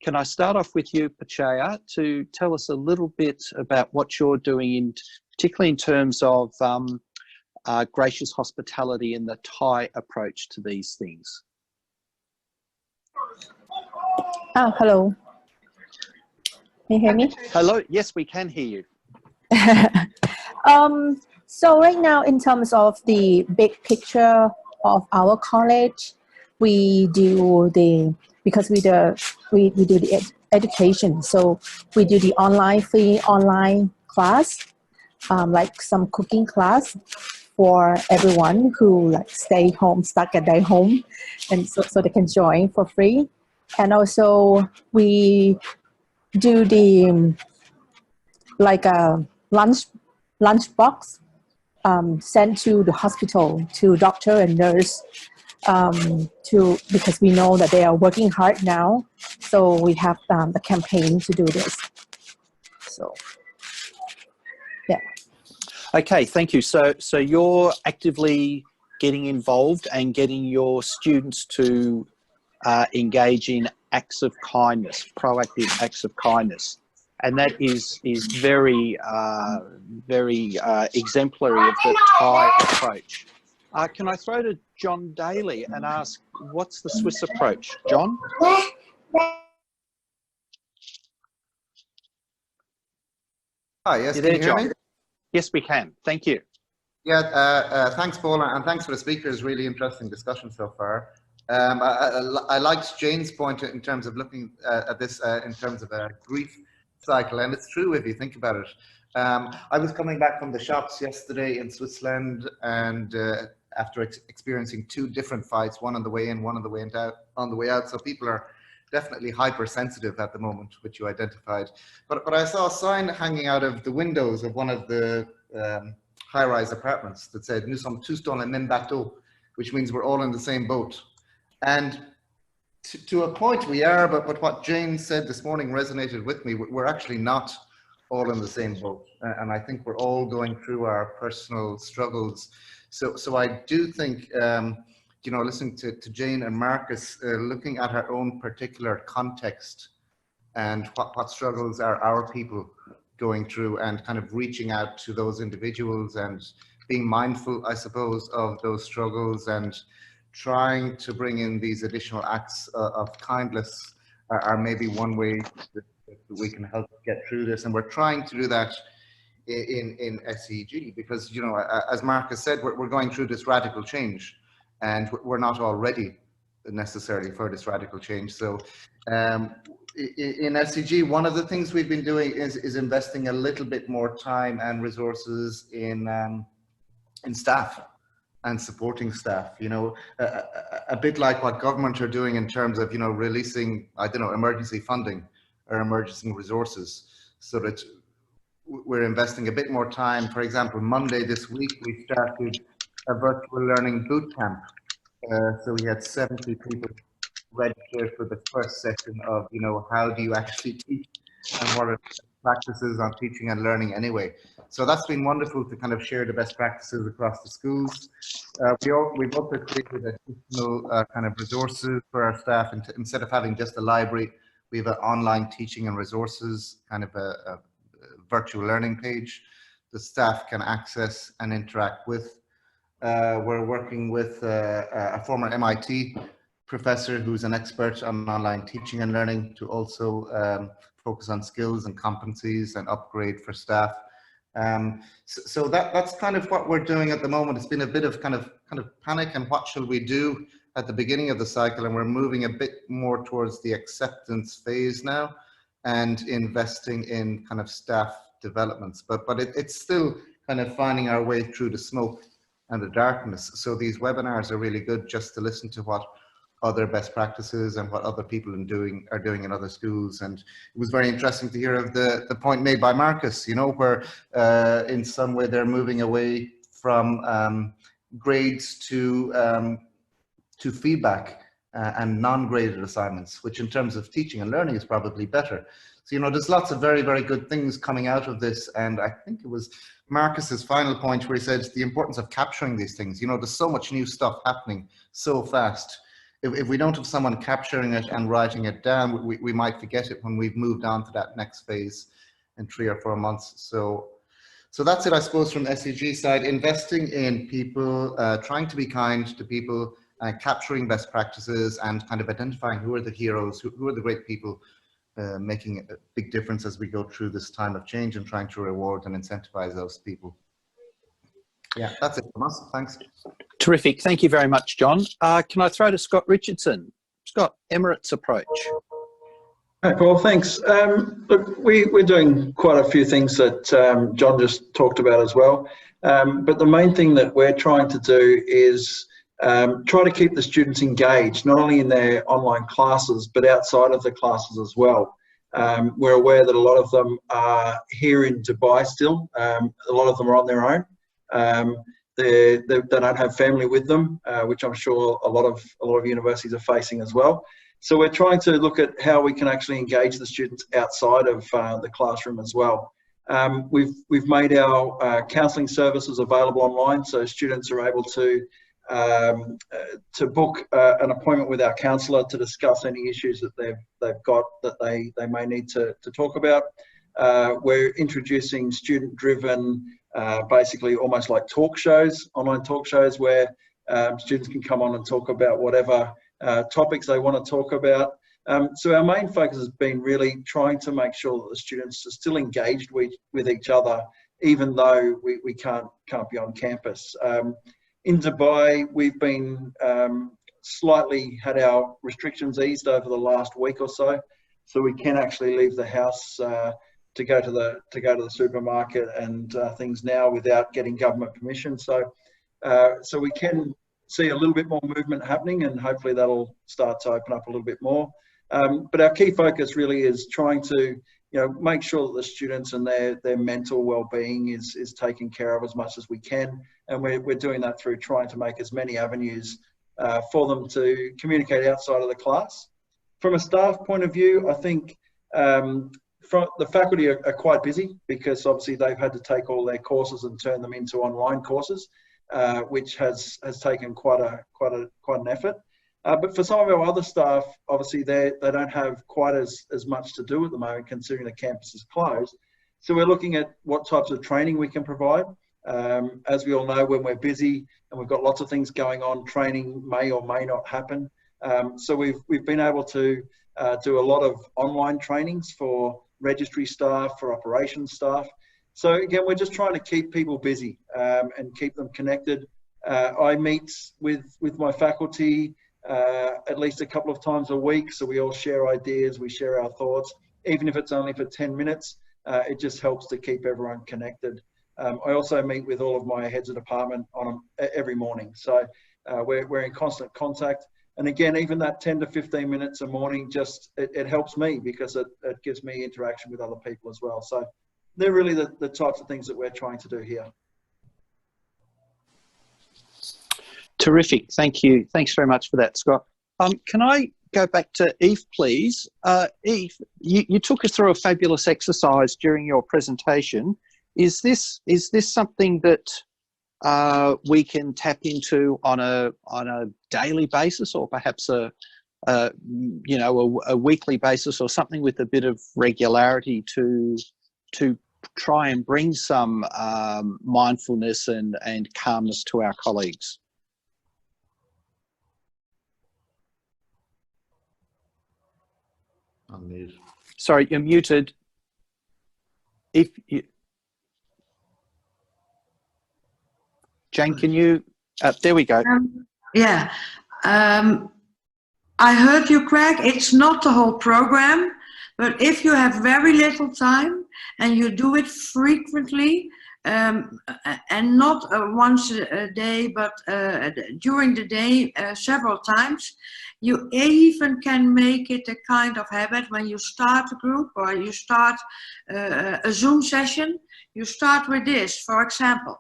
Can I start off with you, Pachaya, to tell us a little bit about what you're doing, particularly in terms of gracious hospitality and the Thai approach to these things? Oh, hello. Can you hear me? Hello. Yes, we can hear you. So right now, in terms of the big picture of our college, we do because we do the education. So we do the free online class, like some cooking class for everyone who stay home, stuck at their home, and so they can join for free. And also we do the lunch box sent to the hospital, to doctor and nurse, because we know that they are working hard now. So we have the campaign to do this. So, yeah. Okay, thank you. So you're actively getting involved and getting your students to engage in acts of kindness, proactive acts of kindness. And that is very, very exemplary of the Thai approach. Can I throw to John Daly and ask, what's the Swiss approach? John? Hi, yes, You can there, you hear John? me? Yes, we can. Thank you. Yeah, thanks, Paul, and thanks for the speakers. Really interesting discussion so far. I liked Jane's point in terms of looking at this in terms of a grief cycle, and it's true if you think about it. I was coming back from the shops yesterday in Switzerland, and after experiencing two different fights, one on the way in, one on the way out. So people are definitely hypersensitive at the moment, which you identified. But I saw a sign hanging out of the windows of one of the high-rise apartments that said "Nous sommes tous dans le même bateau," which means we're all in the same boat. And To a point we are, but what Jane said this morning resonated with me. We're actually not all in the same boat, and I think we're all going through our personal struggles. So I do think, you know, listening to Jane and Marcus, looking at our own particular context and what struggles are our people going through, and kind of reaching out to those individuals and being mindful, I suppose, of those struggles, and trying to bring in these additional acts of kindness are maybe one way that we can help get through this. And we're trying to do that in SEG, because, you know, as Marcus said, we're going through this radical change, and we're not all ready necessarily for this radical change. So in SEG, one of the things we've been doing is investing a little bit more time and resources in staff and supporting staff, you know, a bit like what government are doing in terms of, you know, releasing, I don't know, emergency funding or emergency resources, so that we're investing a bit more time. For example, Monday this week, we started a virtual learning boot camp. So we had 70 people registered for the first session of, you know, how do you actually teach, and what are practices on teaching and learning anyway. So that's been wonderful to kind of share the best practices across the schools. We've also created additional kind of resources for our staff, and instead of having just a library, we have an online teaching and resources, kind of a virtual learning page the staff can access and interact with. We're working with a former MIT professor who's an expert on online teaching and learning to also focus on skills and competencies and upgrade for staff. So that's kind of what we're doing at the moment. It's been a bit of kind of panic and what shall we do at the beginning of the cycle, and we're moving a bit more towards the acceptance phase now and investing in kind of staff developments. But it's still kind of finding our way through the smoke and the darkness. So these webinars are really good just to listen to what other best practices and what other people are doing in other schools. And it was very interesting to hear of the point made by Marcus, you know, where in some way they're moving away from grades to feedback and non-graded assignments, which in terms of teaching and learning is probably better. So, you know, there's lots of very, very good things coming out of this. And I think it was Marcus's final point where he said the importance of capturing these things. You know, there's so much new stuff happening so fast. If we don't have someone capturing it and writing it down, we might forget it when we've moved on to that next phase in 3 or 4 months. So that's it, I suppose, from the SEG side: investing in people, trying to be kind to people, capturing best practices, and kind of identifying who are the heroes, who are the great people, making a big difference as we go through this time of change, and trying to reward and incentivize those people. Yeah, that's it from us. Thanks. Terrific. Thank you very much, John. Can I throw to Scott Richardson? Scott, Emirates approach. Hi, Paul. Thanks. Look, we're doing quite a few things that John just talked about as well. But the main thing that we're trying to do is try to keep the students engaged, not only in their online classes, but outside of the classes as well. We're aware that a lot of them are here in Dubai still. A lot of them are on their own. They don't have family with them, which I'm sure a lot of universities are facing as well. So we're trying to look at how we can actually engage the students outside of the classroom as well. We've made our counselling services available online, so students are able to book an appointment with our counsellor to discuss any issues that they've got that they may need to talk about. We're introducing student-driven, basically almost like talk shows, online talk shows, where students can come on and talk about whatever topics they want to talk about. So our main focus has been really trying to make sure that the students are still engaged with each other, even though we can't be on campus. In Dubai, we've been slightly had our restrictions eased over the last week or so we can actually leave the house to go to the supermarket and things now without getting government permission. So we can see a little bit more movement happening, and hopefully that'll start to open up a little bit more. But our key focus really is trying to, make sure that the students and their mental well-being is taken care of as much as we can, and we're doing that through trying to make as many avenues for them to communicate outside of the class, From a staff point of view, I think from the faculty are quite busy because obviously they've had to take all their courses and turn them into online courses, which has taken quite an effort. But for some of our other staff, obviously they don't have quite as much to do at the moment, considering the campus is closed. So we're looking at what types of training we can provide. As we all know, when we're busy and we've got lots of things going on, training may or may not happen. So we've been able to do a lot of online trainings for registry staff, for operations staff. So again, we're just trying to keep people busy and keep them connected. I meet with my faculty at least a couple of times a week, so we all share ideas, we share our thoughts, even if it's only for 10 minutes. It just helps to keep everyone connected. I also meet with all of my heads of department every morning, so we're in constant contact. And again, even that 10 to 15 minutes a morning, it helps me because it gives me interaction with other people as well. So they're really the types of things that we're trying to do here. Terrific. Thank you. Thanks very much for that, Scott. Can I go back to Eve, please? Eve, you took us through a fabulous exercise during your presentation. Is this something that we can tap into on a daily basis, or perhaps a weekly basis, or something with a bit of regularity to try and bring some mindfulness and calmness to our colleagues? Unmute. Sorry, you're muted. Jane, can you? There we go. Yeah. I heard you, Craig. It's not the whole program, but if you have very little time and you do it frequently, and not once a day, but during the day several times, you even can make it a kind of habit. When you start a group or you start a Zoom session, you start with this, for example.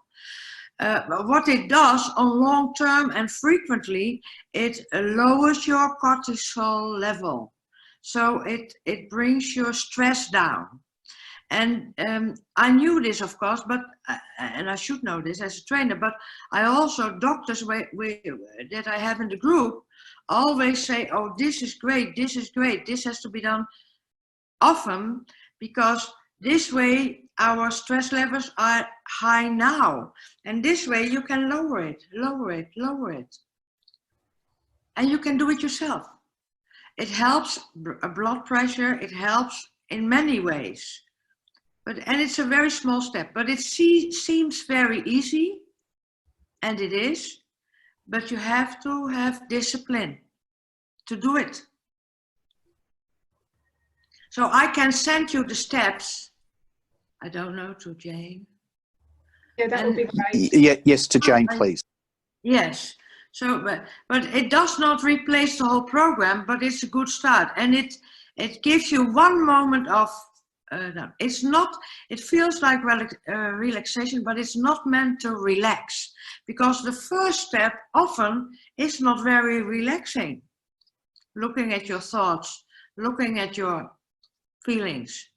What it does on long term and frequently, it lowers your cortisol level. So it brings your stress down. And I knew this, of course, but and I should know this as a trainer, but I also, doctors that I have in the group always say, oh, this is great, this is great, this has to be done often, because this way our stress levels are high now. And this way you can lower it, lower it, lower it. And you can do it yourself. It helps blood pressure, it helps in many ways. And it's a very small step, but it seems very easy, and it is, but you have to have discipline to do it. So I can send you the steps. I don't know, to Jane. Yeah, that would be great. Yeah, yes, to Jane, please. Yes. So, but it does not replace the whole program, but it's a good start, and it gives you one moment of. No, it's not. It feels like relaxation, but it's not meant to relax, because the first step often is not very relaxing. Looking at your thoughts, looking at your feelings.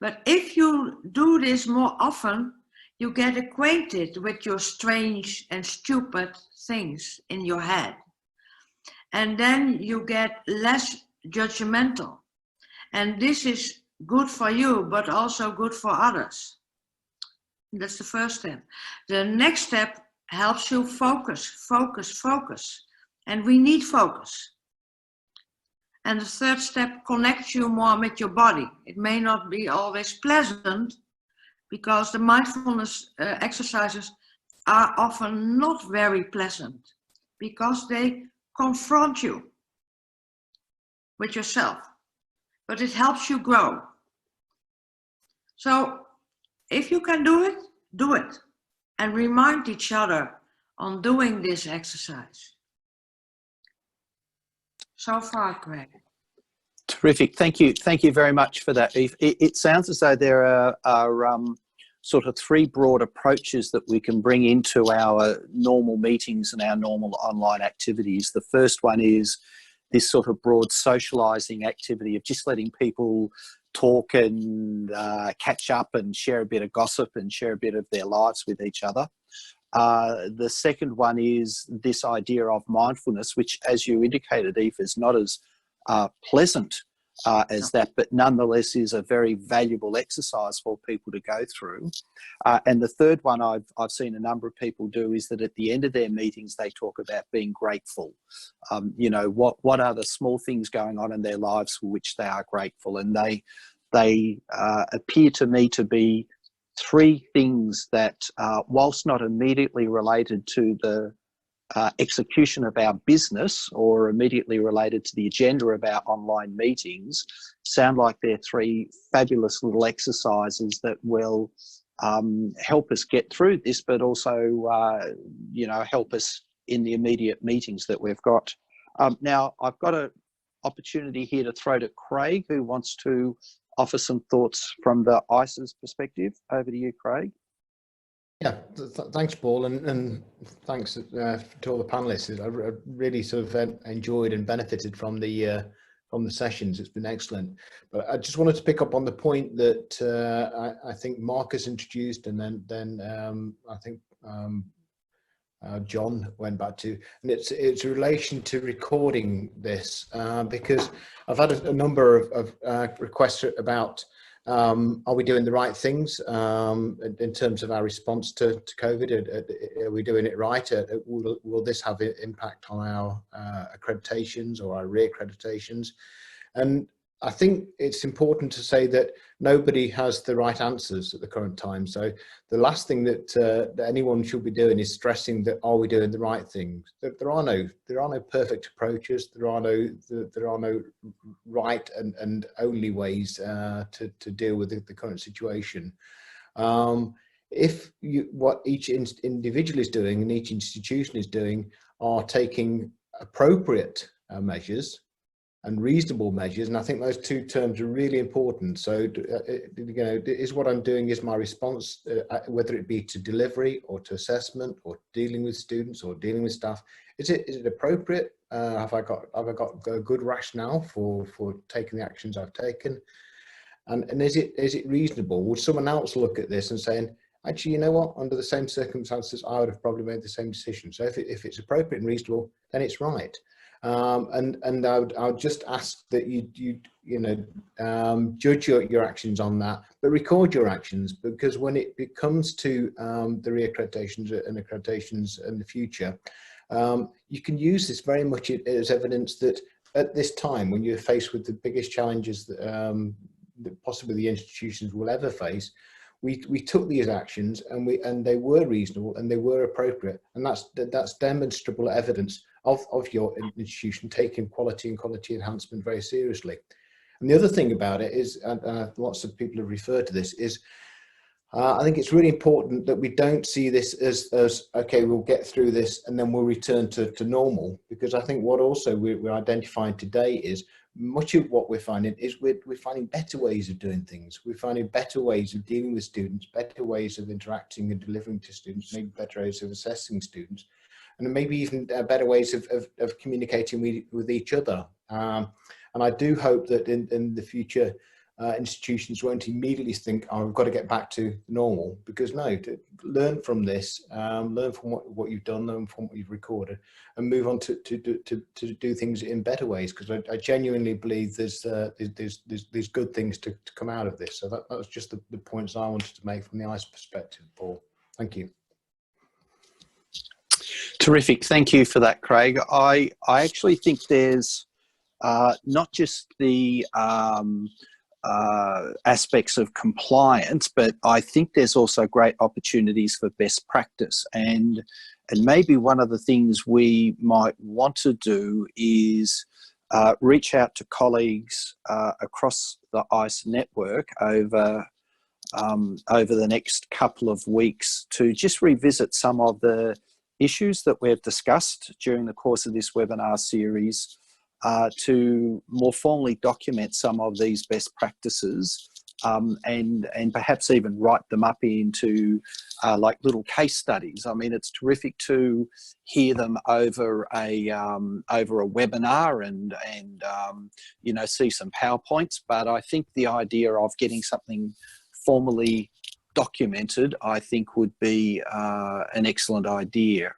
But if you do this more often, you get acquainted with your strange and stupid things in your head. And then you get less judgmental. And this is good for you, but also good for others. That's the first step. The next step helps you focus, focus, focus. And we need focus. And the third step connects you more with your body. It may not be always pleasant, because the mindfulness exercises are often not very pleasant, because they confront you with yourself. But it helps you grow. So if you can do it, do it. And remind each other on doing this exercise. So far, Greg. Terrific. Thank you. Thank you very much for that, Eve. It sounds as though there are sort of three broad approaches that we can bring into our normal meetings and our normal online activities. The first one is this sort of broad socialising activity of just letting people talk and catch up and share a bit of gossip and share a bit of their lives with each other. The second one is this idea of mindfulness, which, as you indicated, Eve, is not as pleasant as that, but nonetheless is a very valuable exercise for people to go through. And the third one I've seen a number of people do is that at the end of their meetings, they talk about being grateful. You know, what are the small things going on in their lives for which they are grateful? And they appear to me to be three things that, whilst not immediately related to the execution of our business or immediately related to the agenda of our online meetings, sound like they're three fabulous little exercises that will help us get through this, but also, you know, help us in the immediate meetings that we've got. Now, I've got an opportunity here to throw to Craig, who wants to offer some thoughts from the ICE's perspective. Over to you, Craig. Yeah, thanks, Paul, and thanks to all the panelists. I really sort of enjoyed and benefited from the sessions. It's been excellent. But I just wanted to pick up on the point that I think Marcus introduced, and then I think John went back to, and it's in relation to recording this, because I've had a number of requests about are we doing the right things in terms of our response to COVID? Are we doing it right? Will this have an impact on our accreditations or our re-accreditations? And I think it's important to say that nobody has the right answers at the current time. So the last thing that anyone should be doing is stressing that, are we doing the right things? There are no perfect approaches. There are no right and only ways to deal with the current situation. If what each individual is doing and each institution is doing are taking appropriate measures and reasonable measures, and I think those two terms are really important. So, you know, is what I'm doing, is my response, whether it be to delivery or to assessment or dealing with students or dealing with staff, is it appropriate? Have I got a good rationale for taking the actions I've taken? And is it reasonable? Would someone else look at this and saying, actually, you know what, under the same circumstances, I would have probably made the same decision. So if it's appropriate and reasonable, then it's right. And I would just ask that you judge your actions on that, but record your actions, because when it comes to the re-accreditations and accreditations in the future, you can use this very much as evidence that at this time, when you're faced with the biggest challenges that possibly the institutions will ever face, we took these actions and they were reasonable and they were appropriate, and that's demonstrable evidence of your institution taking quality and quality enhancement very seriously. And the other thing about it is, and lots of people have referred to this, is I think it's really important that we don't see this as okay, we'll get through this and then we'll return to normal, because I think what also we're identifying today is much of what we're finding is we're finding better ways of doing things. We're finding better ways of dealing with students, better ways of interacting and delivering to students, maybe better ways of assessing students, and maybe even better ways of communicating with each other. And I do hope that in the future, institutions won't immediately think, oh, we've got to get back to normal, because no, to learn from this, learn from what you've done, learn from what you've recorded, and move on to do things in better ways, because I genuinely believe there's good things to come out of this. So that was just the points I wanted to make from the ICE perspective, Paul. Thank you. Terrific. Thank you for that, Craig. I actually think there's not just the aspects of compliance, but I think there's also great opportunities for best practice. And maybe one of the things we might want to do is reach out to colleagues across the ICE network over the next couple of weeks to just revisit some of the issues that we've discussed during the course of this webinar series, to more formally document some of these best practices and perhaps even write them up into like little case studies. I mean, it's terrific to hear them over a webinar and you know, see some PowerPoints. But I think the idea of getting something formally documented, I think, would be an excellent idea.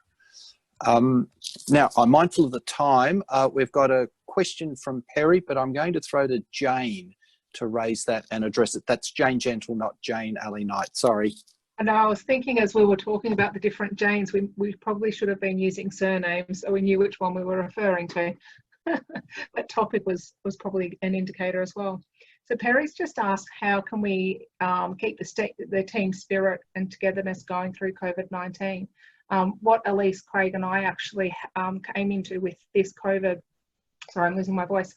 Now, I'm mindful of the time. We've got a question from Perry, but I'm going to throw to Jane to raise that and address it. That's Jane Gentle, not Jane Alley Knight. Sorry. And I was thinking, as we were talking about the different Janes, we probably should have been using surnames so we knew which one we were referring to. That topic was probably an indicator as well. So Perry's just asked, how can we keep the team spirit and togetherness going through COVID-19? What Elise, Craig and I actually came into with this COVID, sorry, I'm losing my voice,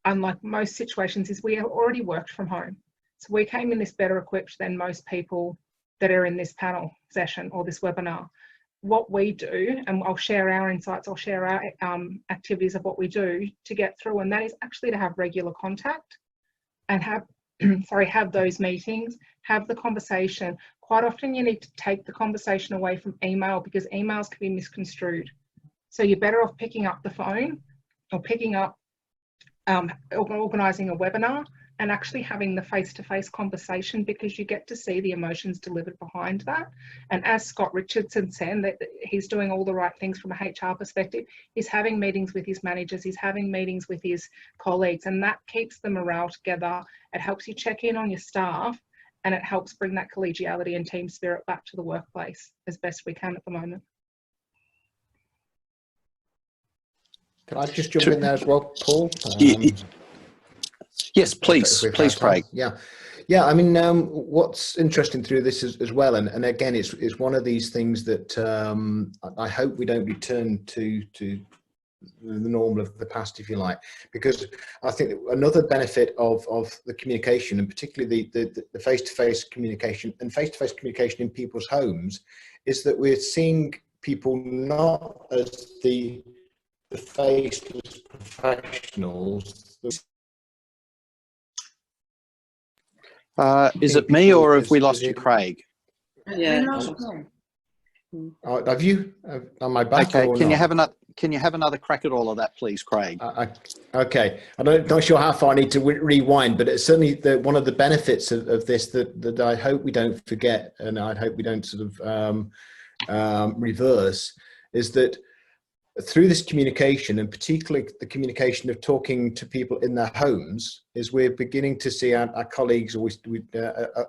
unlike most situations, is we have already worked from home. So we came in this better equipped than most people that are in this panel session or this webinar. What we do, and I'll share our insights, I'll share our activities of what we do to get through, and that is actually to have regular contact and have, have those meetings, have the conversation. Quite often you need to take the conversation away from email because emails can be misconstrued. So you're better off picking up the phone or picking up, organising a webinar and actually having the face-to-face conversation, because you get to see the emotions delivered behind that. And as Scott Richardson said, that he's doing all the right things from a HR perspective. He's having meetings with his managers, he's having meetings with his colleagues, and that keeps the morale together. It helps you check in on your staff, and it helps bring that collegiality and team spirit back to the workplace as best we can at the moment. Can I just jump in there as well, Paul? Yes, please, please, Craig. Yeah. I mean, what's interesting through this as well, and again, it's one of these things that I hope we don't return to the norm of the past, if you like, because I think another benefit of the communication, and particularly the face-to-face communication and face-to-face communication in people's homes, is that we're seeing people not as the faceless professionals. Is it me, or have we lost you, Craig? Yeah. Have you? Am I back? Okay. Or Can not? you have another crack at all of that, please, Craig? Okay. I'm not sure how far I need to rewind, but it's certainly one of the benefits of this that I hope we don't forget, and I hope we don't sort of reverse, is that through this communication, and particularly the communication of talking to people in their homes, is we're beginning to see our colleagues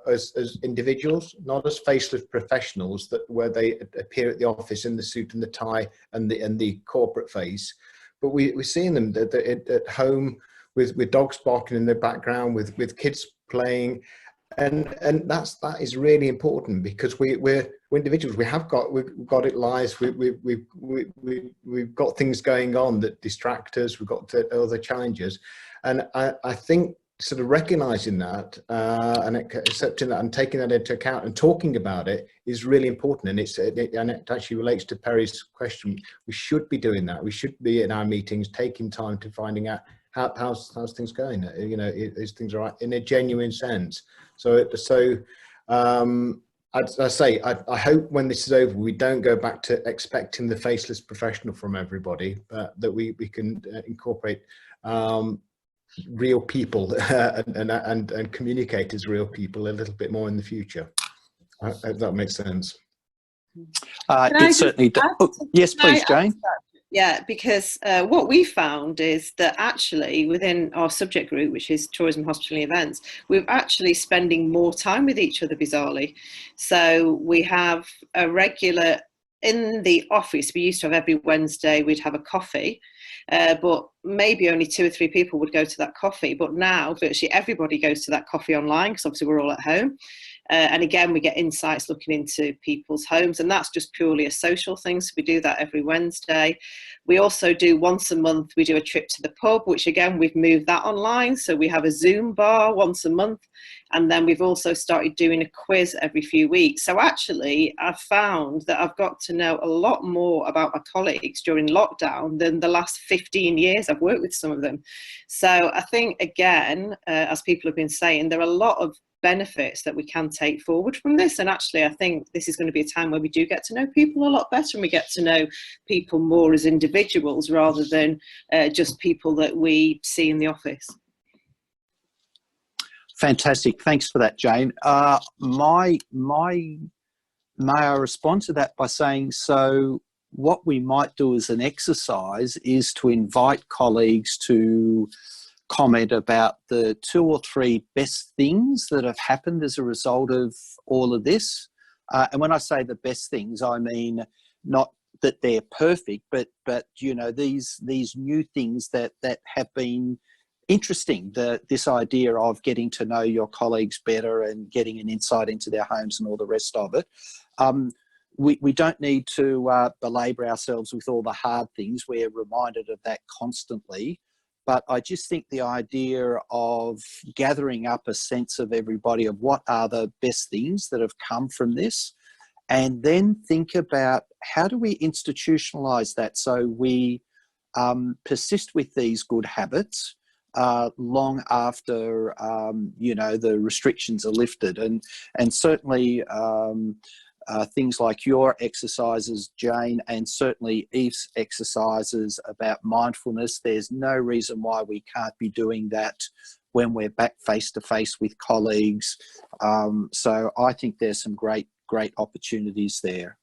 as individuals, not as faceless professionals where they appear at the office in the suit and the tie and the corporate face, but we're seeing them at home with dogs barking in the background, with kids playing. And that is really important, because we're individuals. We've got it lives. We've got things going on that distract us. We've got other challenges, and I think sort of recognizing that and accepting that and taking that into account and talking about it is really important. And it actually relates to Perry's question. We should be doing that. We should be in our meetings taking time to finding out how's things going. You know, is things all right in a genuine sense. So I say, I hope when this is over, we don't go back to expecting the faceless professional from everybody, but that we can incorporate real people and communicate as real people a little bit more in the future. I hope that makes sense. It certainly does. Oh, yes, please, Jane. Yeah, because what we found is that actually within our subject group, which is tourism, hospitality, events, we're actually spending more time with each other, bizarrely. So we have a regular, in the office, we used to have every Wednesday, we'd have a coffee, but maybe only 2 or 3 people would go to that coffee. But now virtually everybody goes to that coffee online, because obviously we're all at home. And again, we get insights looking into people's homes, and that's just purely a social thing. So we do that every Wednesday. We also do once a month, we do a trip to the pub, which again, we've moved that online. So we have a Zoom bar once a month. And then we've also started doing a quiz every few weeks. So actually, I've found that I've got to know a lot more about my colleagues during lockdown than the last 15 years I've worked with some of them. So I think, again, as people have been saying, there are a lot of benefits that we can take forward from this. And actually, I think this is going to be a time where we do get to know people a lot better, and we get to know people more as individuals rather than just people that we see in the office. Fantastic. Thanks for that, Jane. May I respond to that by saying, so what we might do as an exercise is to invite colleagues to comment about the 2 or 3 best things that have happened as a result of all of this. And when I say the best things, I mean not that they're perfect, but you know, these new things that have been interesting. This idea of getting to know your colleagues better and getting an insight into their homes and all the rest of it. We don't need to belabor ourselves with all the hard things. We're reminded of that constantly. But I just think the idea of gathering up a sense of everybody of what are the best things that have come from this, and then think about how do we institutionalize that so we persist with these good habits long after you know, the restrictions are lifted, and certainly things like your exercises, Jane, and certainly Eve's exercises about mindfulness. There's no reason why we can't be doing that when we're back face to face with colleagues. So I think there's some great opportunities there.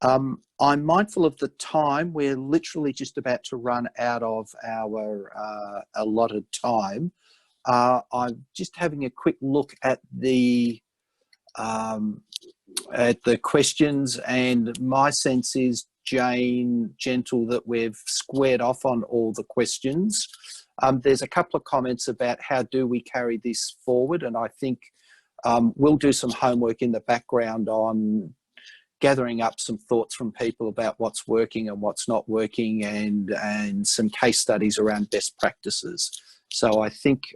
I'm mindful of the time. We're literally just about to run out of our allotted time. I'm just having a quick look at the questions, and my sense is, Jane Gentle, that we've squared off on all the questions. There's a couple of comments about how do we carry this forward, and I think we'll do some homework in the background on gathering up some thoughts from people about what's working and what's not working, and some case studies around best practices. So I think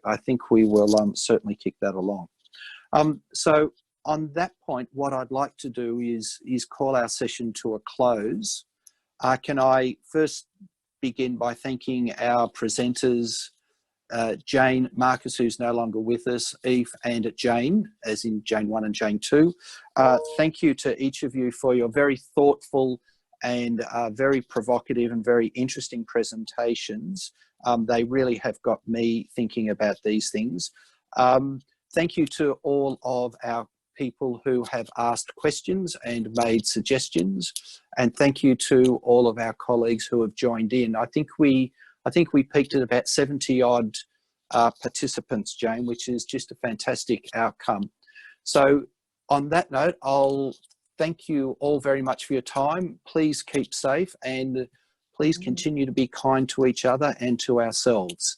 we will certainly kick that along. So on that point, what I'd like to do is call our session to a close. Can I first begin by thanking our presenters, Jane, Marcus, who's no longer with us, Eve and Jane, as in Jane 1 and Jane 2. Thank you to each of you for your very thoughtful and very provocative and very interesting presentations. They really have got me thinking about these things. Thank you to all of our people who have asked questions and made suggestions, and thank you to all of our colleagues who have joined in. I think we peaked at about 70 odd participants, Jane, which is just a fantastic outcome. So on that note, I'll thank you all very much for your time. Please keep safe, and please continue to be kind to each other and to ourselves.